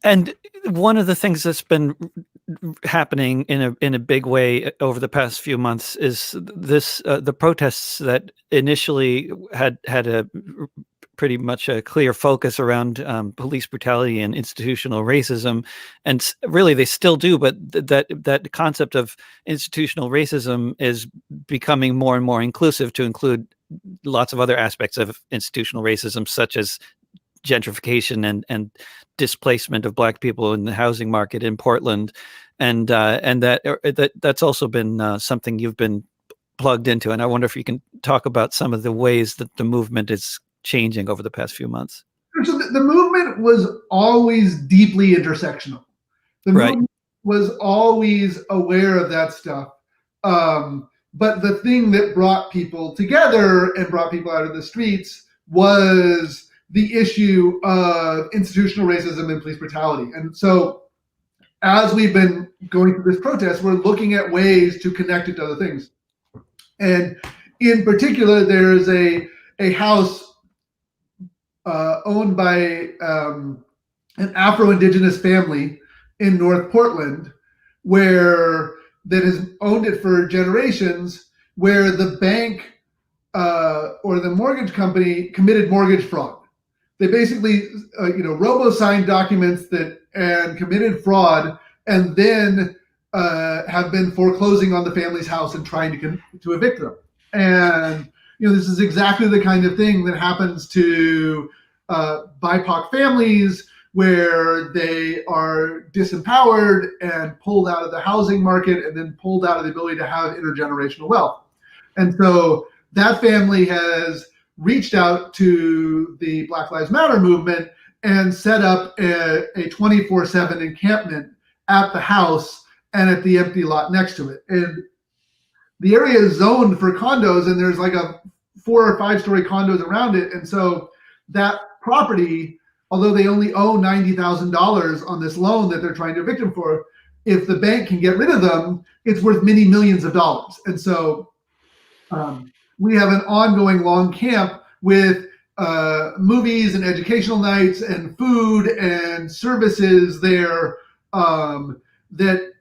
And one of the things that's been happening in a big way over the past few months is this the protests that initially had a pretty much a clear focus around police brutality and institutional racism, and really they still do, but that concept of institutional racism is becoming more and more inclusive to include lots of other aspects of institutional racism, such as gentrification and displacement of Black people in the housing market in Portland, and that's also been something you've been plugged into. And I wonder if you can talk about some of the ways that the movement is changing over the past few months. So the movement was always deeply intersectional. The movement was always aware of that stuff. But the thing that brought people together and brought people out of the streets was the issue of institutional racism and police brutality. And so as we've been going through this protest, we're looking at ways to connect it to other things. And in particular, there is a house owned by an Afro-Indigenous family in North Portland that has owned it for generations, where the bank or the mortgage company committed mortgage fraud. They basically, robo-signed documents and committed fraud, and then have been foreclosing on the family's house and trying to evict them. And this is exactly the kind of thing that happens to BIPOC families, where they are disempowered and pulled out of the housing market, and then pulled out of the ability to have intergenerational wealth. And so that family has reached out to the Black Lives Matter movement and set up a 24/7 encampment at the house and at the empty lot next to it. And the area is zoned for condos, and there's like a 4 or 5 story condos around it. And so that property, although they only owe $90,000 on this loan that they're trying to evict them for, if the bank can get rid of them, it's worth many millions of dollars. And so we have an ongoing long camp with movies and educational nights and food and services there that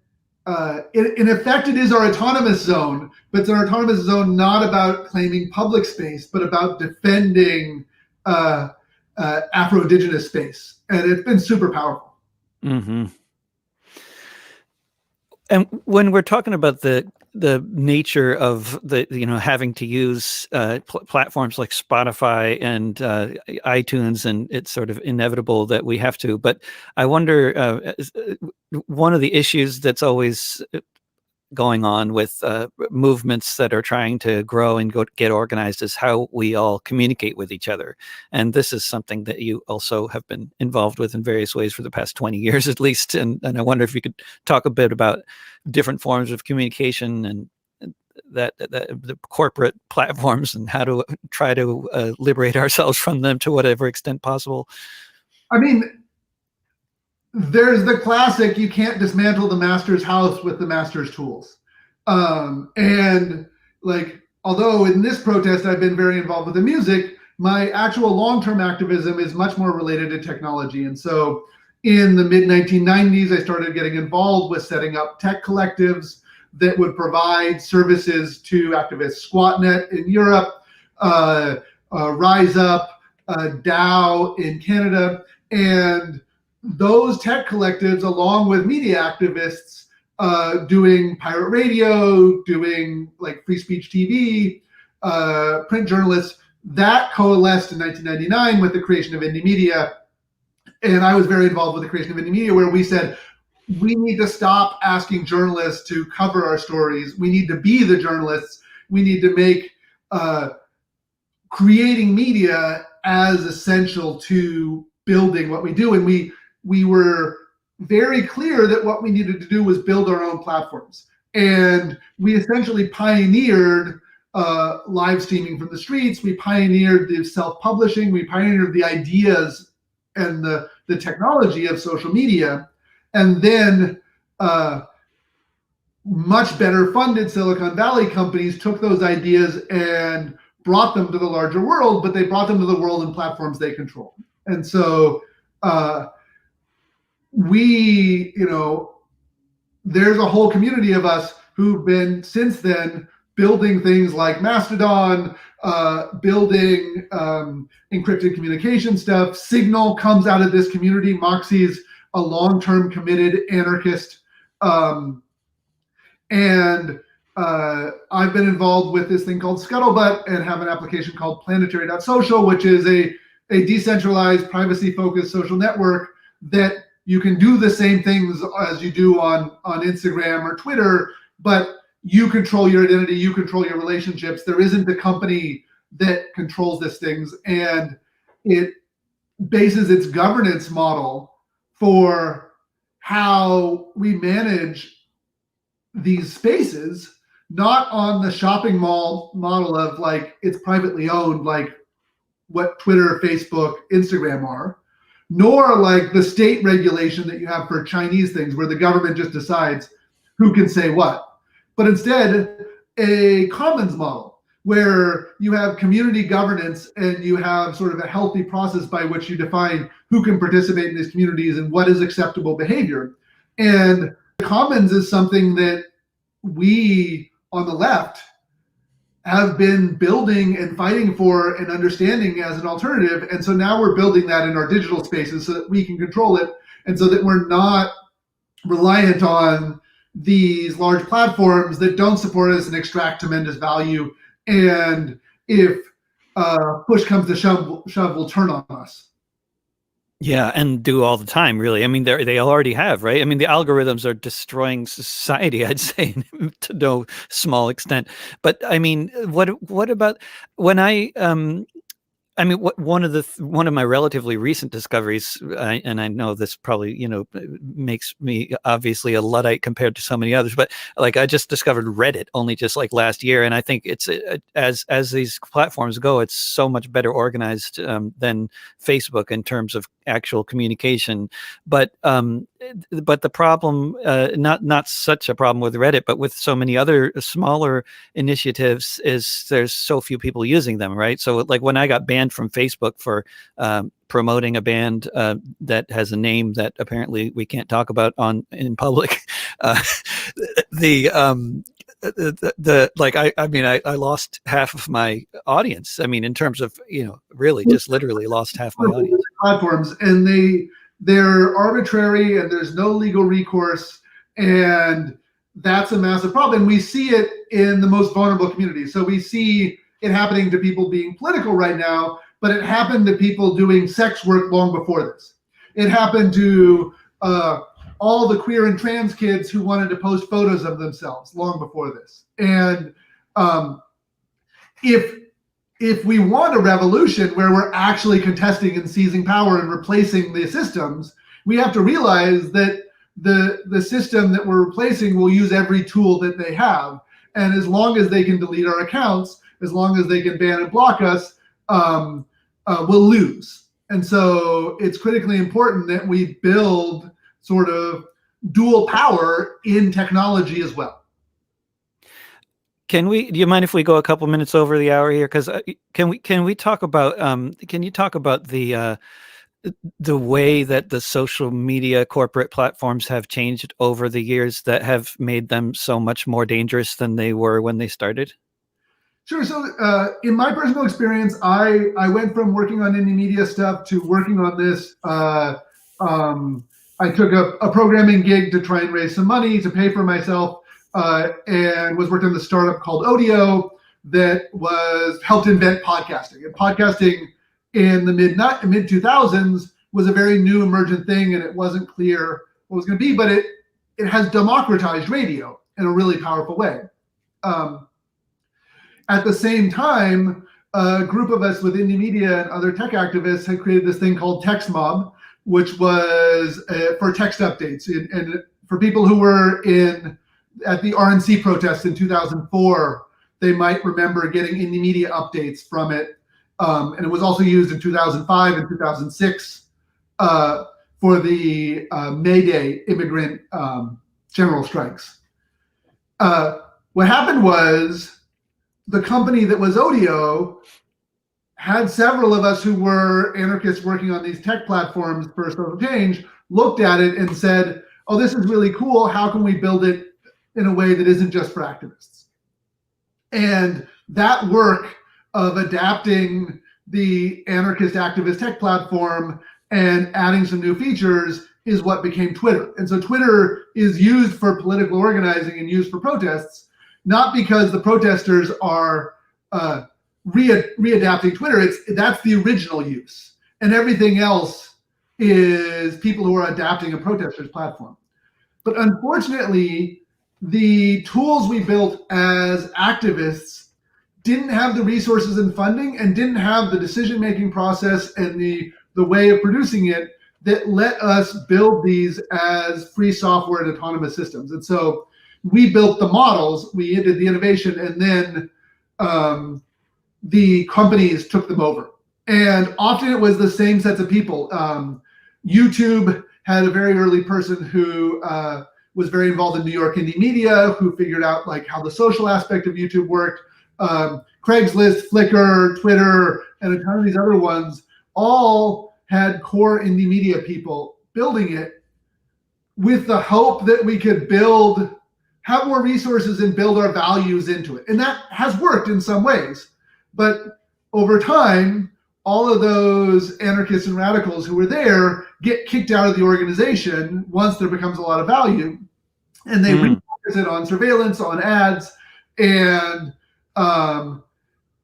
in effect it is our autonomous zone, but it's our autonomous zone not about claiming public space, but about defending Afro-Indigenous space. And it's been super powerful. Mm-hmm. And when we're talking about the nature of having to use platforms like Spotify and iTunes, and it's sort of inevitable that we have to. But I wonder, one of the issues that's always going on with movements that are trying to grow and get organized is how we all communicate with each other. And this is something that you also have been involved with in various ways for the past 20 years at least. And I wonder if you could talk a bit about different forms of communication and that the corporate platforms and how to try to liberate ourselves from them to whatever extent possible. I mean, there's the classic, you can't dismantle the master's house with the master's tools. And like, although in this protest I've been very involved with the music, my actual long-term activism is much more related to technology. And so in the mid-1990s, I started getting involved with setting up tech collectives that would provide services to activists. SquatNet in Europe, Rise Up, DAO in Canada, and those tech collectives, along with media activists doing pirate radio, doing like free speech TV, print journalists. That coalesced in 1999 with the creation of indie media. And I was very involved with the creation of indie media, where we said, we need to stop asking journalists to cover our stories. We need to be the journalists. We need to make creating media as essential to building what we do. And we were very clear that what we needed to do was build our own platforms. And we essentially pioneered live streaming from the streets. We pioneered the self-publishing. We pioneered the ideas and the technology of social media. And then much better funded Silicon Valley companies took those ideas and brought them to the larger world, but they brought them to the world in platforms they control. And so there's a whole community of us who've been since then building things like Mastodon, building encrypted communication stuff. Signal comes out of this community. Moxie's a long-term committed anarchist. And I've been involved with this thing called Scuttlebutt and have an application called planetary.social, which is a decentralized, privacy-focused social network that you can do the same things as you do on Instagram or Twitter, but you control your identity, you control your relationships. There isn't a company that controls these things, and it bases its governance model for how we manage these spaces, not on the shopping mall model of like it's privately owned, like what Twitter, Facebook, Instagram are, nor like the state regulation that you have for Chinese things where the government just decides who can say what, but instead a commons model where you have community governance and you have sort of a healthy process by which you define who can participate in these communities and what is acceptable behavior. And commons is something that we on the left have been building and fighting for and understanding as an alternative. And so now we're building that in our digital spaces so that we can control it and so that we're not reliant on these large platforms that don't support us and extract tremendous value. And if push comes to shove will turn on us. Yeah, and do all the time, really. I mean, they already have, right? I mean, the algorithms are destroying society, I'd say, to no small extent. But I mean, what about when one of my relatively recent discoveries, and I know this probably makes me obviously a Luddite compared to so many others, but like I just discovered Reddit only just like last year, and I think it's as these platforms go, it's so much better organized than Facebook in terms of actual communication. But the problem, not such a problem with Reddit, but with so many other smaller initiatives, is there's so few people using them, right? So like when I got banned from Facebook for promoting a band that has a name that apparently we can't talk about in public, I lost half of my audience. I mean, in terms of really just literally lost half my audience. Platforms, and they're arbitrary and there's no legal recourse, and that's a massive problem. And we see it in the most vulnerable communities. So we see it happening to people being political right now, but it happened to people doing sex work long before this. It happened to all the queer and trans kids who wanted to post photos of themselves long before this. And if we want a revolution where we're actually contesting and seizing power and replacing the systems, we have to realize that the system that we're replacing will use every tool that they have. And as long as they can delete our accounts, as long as they can ban and block us, we'll lose. And so it's critically important that we build sort of dual power in technology as well. Do you mind if we go a couple minutes over the hour here? Because can you talk about the way that the social media corporate platforms have changed over the years that have made them so much more dangerous than they were when they started? Sure. So in my personal experience, I went from working on indie media stuff to working on this. I took a programming gig to try and raise some money to pay for myself. And was working on the startup called Odeo, that was helped invent podcasting. And podcasting in the mid 2000s was a very new emergent thing, and it wasn't clear what was going to be, but it has democratized radio in a really powerful way. At the same time, a group of us with indie media and other tech activists had created this thing called Text Mob, which was for text updates. And for people who were at the RNC protests in 2004, they might remember getting indie media updates from it. And it was also used in 2005 and 2006 for the May Day immigrant general strikes. What happened was the company that was Odeo had several of us who were anarchists working on these tech platforms for social change looked at it and said, oh, this is really cool. How can we build it in a way that isn't just for activists? And that work of adapting the anarchist activist tech platform and adding some new features is what became Twitter. And so Twitter is used for political organizing and used for protests, not because the protesters are readapting Twitter. That's the original use. And everything else is people who are adapting a protester's platform. But unfortunately, the tools we built as activists didn't have the resources and funding and didn't have the decision-making process and the way of producing it that let us build these as free software and autonomous systems. And so we built the models, we did the innovation, and then the companies took them over. And often it was the same sets of people. YouTube had a very early person who was very involved in New York indie media, who figured out like how the social aspect of YouTube worked. Craigslist, Flickr, Twitter, and a ton of these other ones all had core indie media people building it with the hope that we could have more resources and build our values into it. And that has worked in some ways. But over time, all of those anarchists and radicals who were there get kicked out of the organization once there becomes a lot of value. And they refocus it on surveillance, on ads, and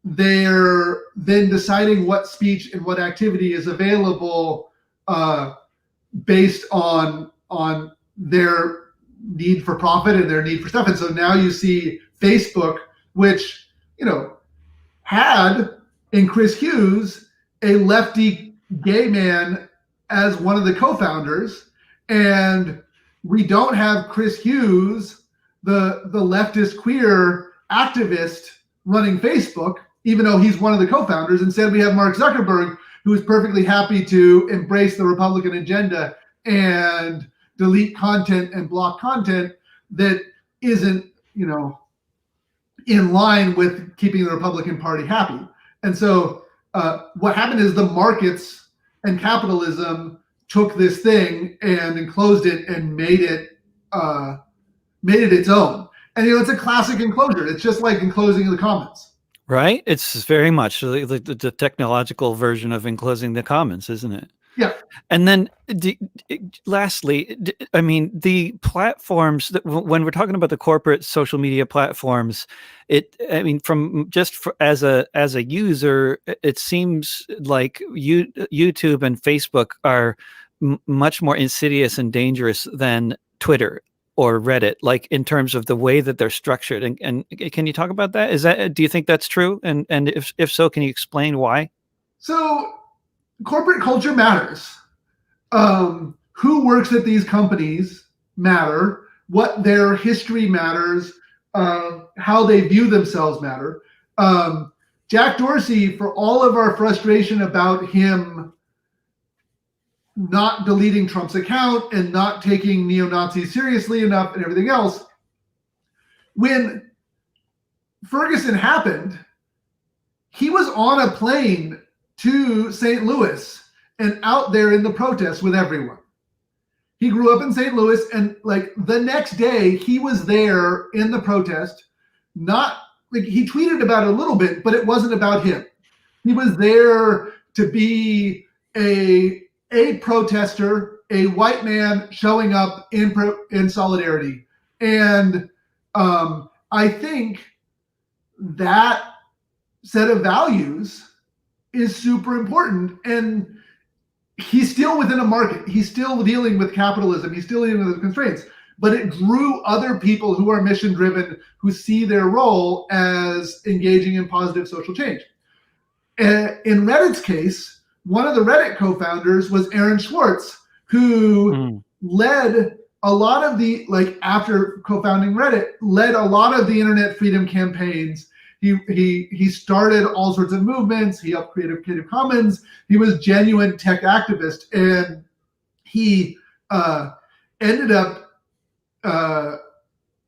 they're then deciding what speech and what activity is available based on their need for profit and their need for stuff. And so now you see Facebook, which, had in Chris Hughes a lefty gay man as one of the co-founders, and we don't have Chris Hughes, the leftist queer activist, running Facebook, even though he's one of the co-founders. Instead, we have Mark Zuckerberg, who is perfectly happy to embrace the Republican agenda and delete content and block content that isn't, in line with keeping the Republican Party happy. And so what happened is the markets and capitalism took this thing and enclosed it and made it its own. And it's a classic enclosure. It's just like enclosing the commons. Right? It's very much the technological version of enclosing the commons, isn't it? Yeah. And then lastly, I mean, the platforms that when we're talking about the corporate social media platforms, as a user, it seems like YouTube and Facebook are much more insidious and dangerous than Twitter or Reddit, like in terms of the way that they're structured. And can you talk about that? Do you think that's true? And if so, can you explain why? So corporate culture matters. Who works at these companies matter. What their history matters. How they view themselves matter. Jack Dorsey, for all of our frustration about him not deleting Trump's account and not taking neo-Nazis seriously enough and everything else, when Ferguson happened, he was on a plane to St. Louis and out there in the protests with everyone. He grew up in St. Louis, and like the next day he was there in the protest. Not like he tweeted about it a little bit, but it wasn't about him. He was there to be a protester, a white man showing up in solidarity. And I think that set of values is super important. And he's still within a market. He's still dealing with capitalism. He's still dealing with constraints. But it drew other people who are mission driven, who see their role as engaging in positive social change. In Reddit's case, one of the Reddit co-founders was Aaron Swartz, who led a lot of the, like, after co-founding Reddit, led a lot of the internet freedom campaigns. He started all sorts of movements. He helped create Creative Commons. He was genuine tech activist, and he ended up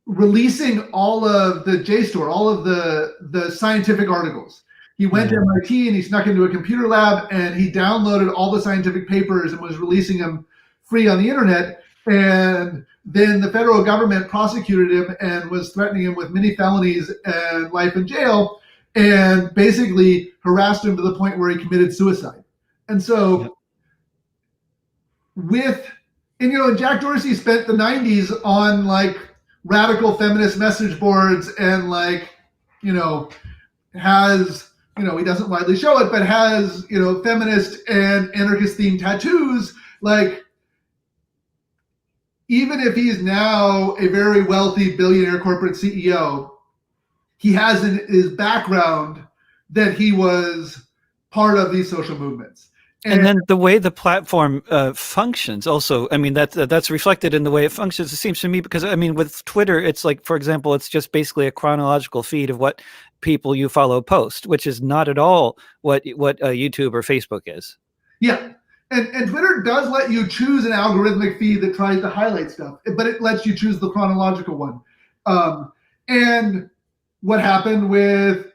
releasing all of the JSTOR, all of the scientific articles. He went to MIT and he snuck into a computer lab and he downloaded all the scientific papers and was releasing them free on the internet. And then the federal government prosecuted him and was threatening him with many felonies and life in jail, and basically harassed him to the point where he committed suicide. And so and Jack Dorsey spent the 90s on like radical feminist message boards and has, he doesn't widely show it, but has, feminist and anarchist themed tattoos. Like, even if he's now a very wealthy billionaire corporate CEO, he has in his background that he was part of these social movements. And then the way the platform functions also, I mean, that's reflected in the way it functions, it seems to me, because, I mean, with Twitter, it's like, for example, it's just basically a chronological feed of what people you follow post, which is not at all what YouTube or Facebook is. Yeah. And Twitter does let you choose an algorithmic feed that tries to highlight stuff, but it lets you choose the chronological one. And what happened with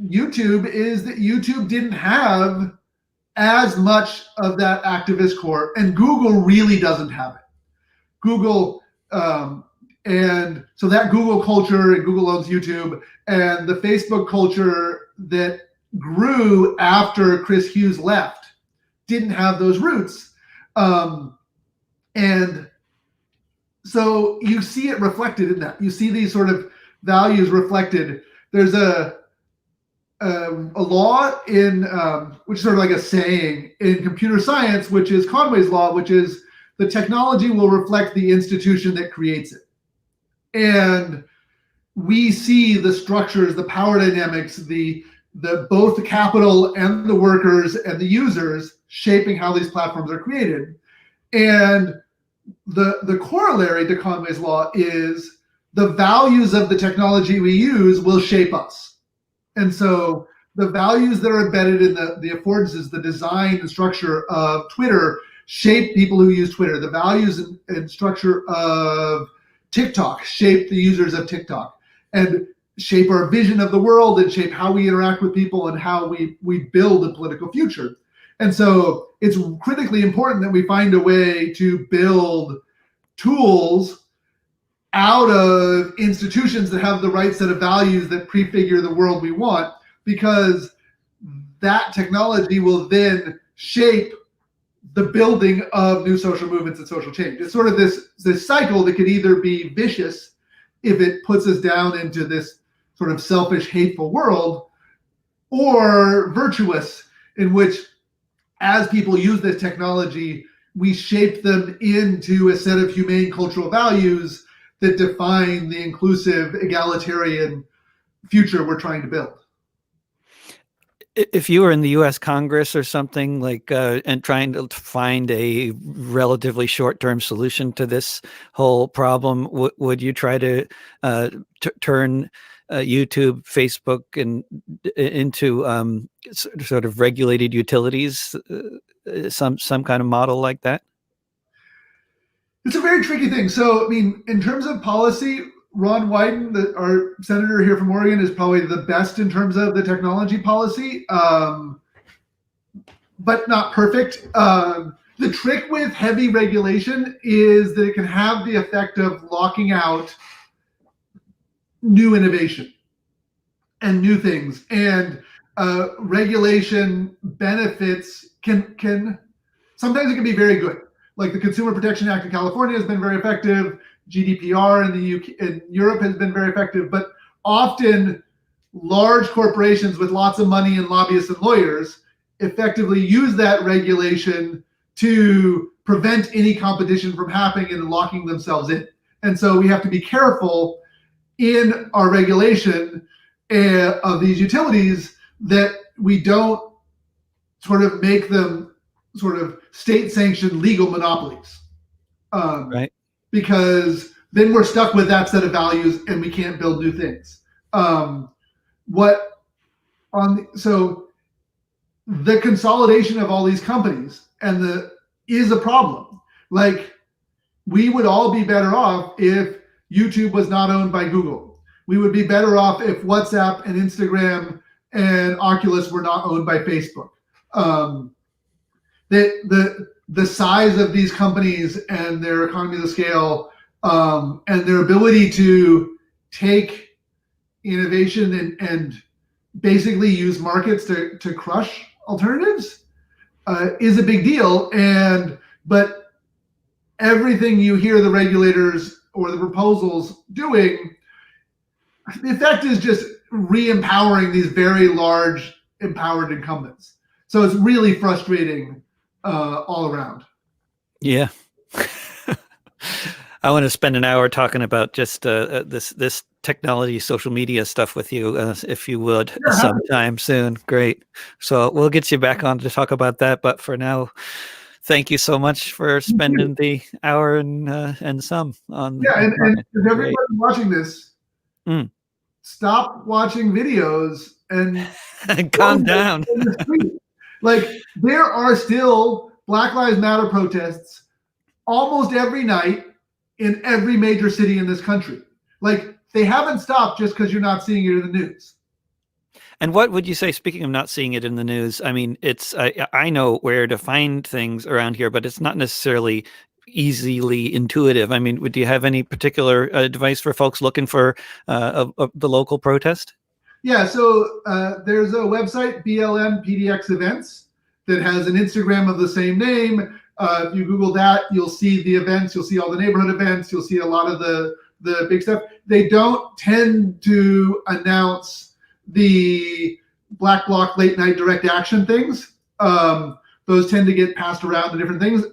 YouTube is that YouTube didn't have as much of that activist core, and Google really doesn't have it. Google, and so that Google culture, and Google owns YouTube, and the Facebook culture that grew after Chris Hughes left didn't have those roots. And so you see it reflected in that. You see these sort of values reflected. There's a law in, which is sort of like a saying in computer science, which is Conway's law, which is the technology will reflect the institution that creates it. And we see the structures, the power dynamics, both the capital and the workers and the users shaping how these platforms are created. And the corollary to Conway's law is the values of the technology we use will shape us. And so the values that are embedded in the affordances, the design and structure of Twitter shape people who use Twitter. The values and structure of TikTok shape the users of TikTok, and shape our vision of the world, and shape how we interact with people and how we build a political future. And so it's critically important that we find a way to build tools out of institutions that have the right set of values that prefigure the world we want, because that technology will then shape the building of new social movements and social change. It's sort of this cycle that could either be vicious if it puts us down into this sort of selfish, hateful world, or virtuous, in which, as people use this technology, we shape them into a set of humane cultural values that define the inclusive, egalitarian future we're trying to build. If you were in the U.S. Congress or something like, and trying to find a relatively short-term solution to this whole problem, would you try to turn YouTube, Facebook, and into sort of regulated utilities, some kind of model like that? It's a very tricky thing. So, I mean, in terms of policy, Ron Wyden, our senator here from Oregon, is probably the best in terms of the technology policy, but not perfect. The trick with heavy regulation is that it can have the effect of locking out new innovation and new things. And regulation benefits can sometimes it can be very good. Like the Consumer Protection Act in California has been very effective. GDPR in the UK, in Europe has been very effective, but often large corporations with lots of money and lobbyists and lawyers effectively use that regulation to prevent any competition from happening and locking themselves in. And so we have to be careful in our regulation of these utilities that we don't sort of make them sort of state-sanctioned legal monopolies. Right. Because then we're stuck with that set of values and we can't build new things. So the consolidation of all these companies is a problem. Like, we would all be better off if YouTube was not owned by Google. We would be better off if WhatsApp and Instagram and Oculus were not owned by Facebook. The size of these companies and their economies of scale and their ability to take innovation and basically use markets to crush alternatives is a big deal. But everything you hear the regulators or the proposals doing, the effect is just re-empowering these very large empowered incumbents. So it's really frustrating all around. Yeah. I want to spend an hour talking about just this technology, social media stuff with you, if you would, sometime soon. Great. So we'll get you back on to talk about that. But for now, thank you so much for spending the hour and some on. Yeah, and if everybody watching this, stop watching videos and calm down. Like, there are still Black Lives Matter protests almost every night in every major city in this country. Like, they haven't stopped just because you're not seeing it in the news. And what would you say, speaking of not seeing it in the news, I mean, I know where to find things around here, but it's not necessarily easily intuitive. I mean, do you have any particular advice for folks looking for the local protest? Yeah, so there's a website, BLM PDX Events, that has an Instagram of the same name. If you Google that, you'll see the events, you'll see all the neighborhood events, you'll see a lot of the big stuff. They don't tend to announce the Black Bloc late night direct action things. Those tend to get passed around to different things,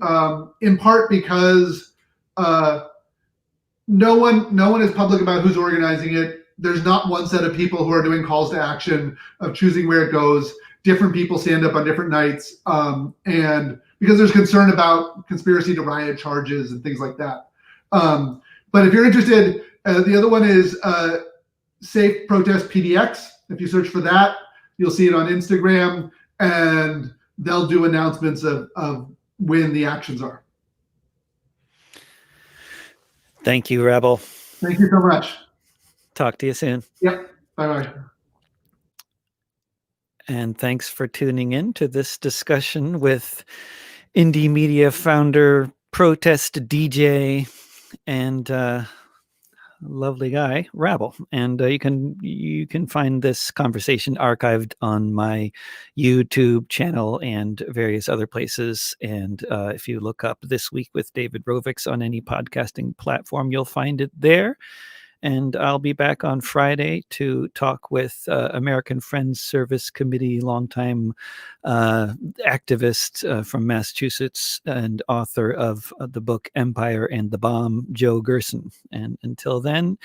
in part because no one is public about who's organizing it. There's not one set of people who are doing calls to action of choosing where it goes. Different people stand up on different nights, and because there's concern about conspiracy to riot charges and things like that. But if you're interested, the other one is Safe Protest PDX. If you search for that, you'll see it on Instagram, and they'll do announcements of when the actions are. Thank you, Rabble. Thank you so much. Talk to you soon. Yep. Bye-bye. And thanks for tuning in to this discussion with indie media founder, protest DJ, and lovely guy, Rabble. And you can find this conversation archived on my YouTube channel and various other places. And if you look up This Week with David Rovix on any podcasting platform, you'll find it there. And I'll be back on Friday to talk with American Friends Service Committee, longtime activist from Massachusetts and author of the book Empire and the Bomb, Joe Gerson. And until then,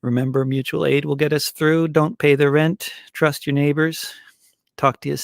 remember, mutual aid will get us through. Don't pay the rent. Trust your neighbors. Talk to you soon.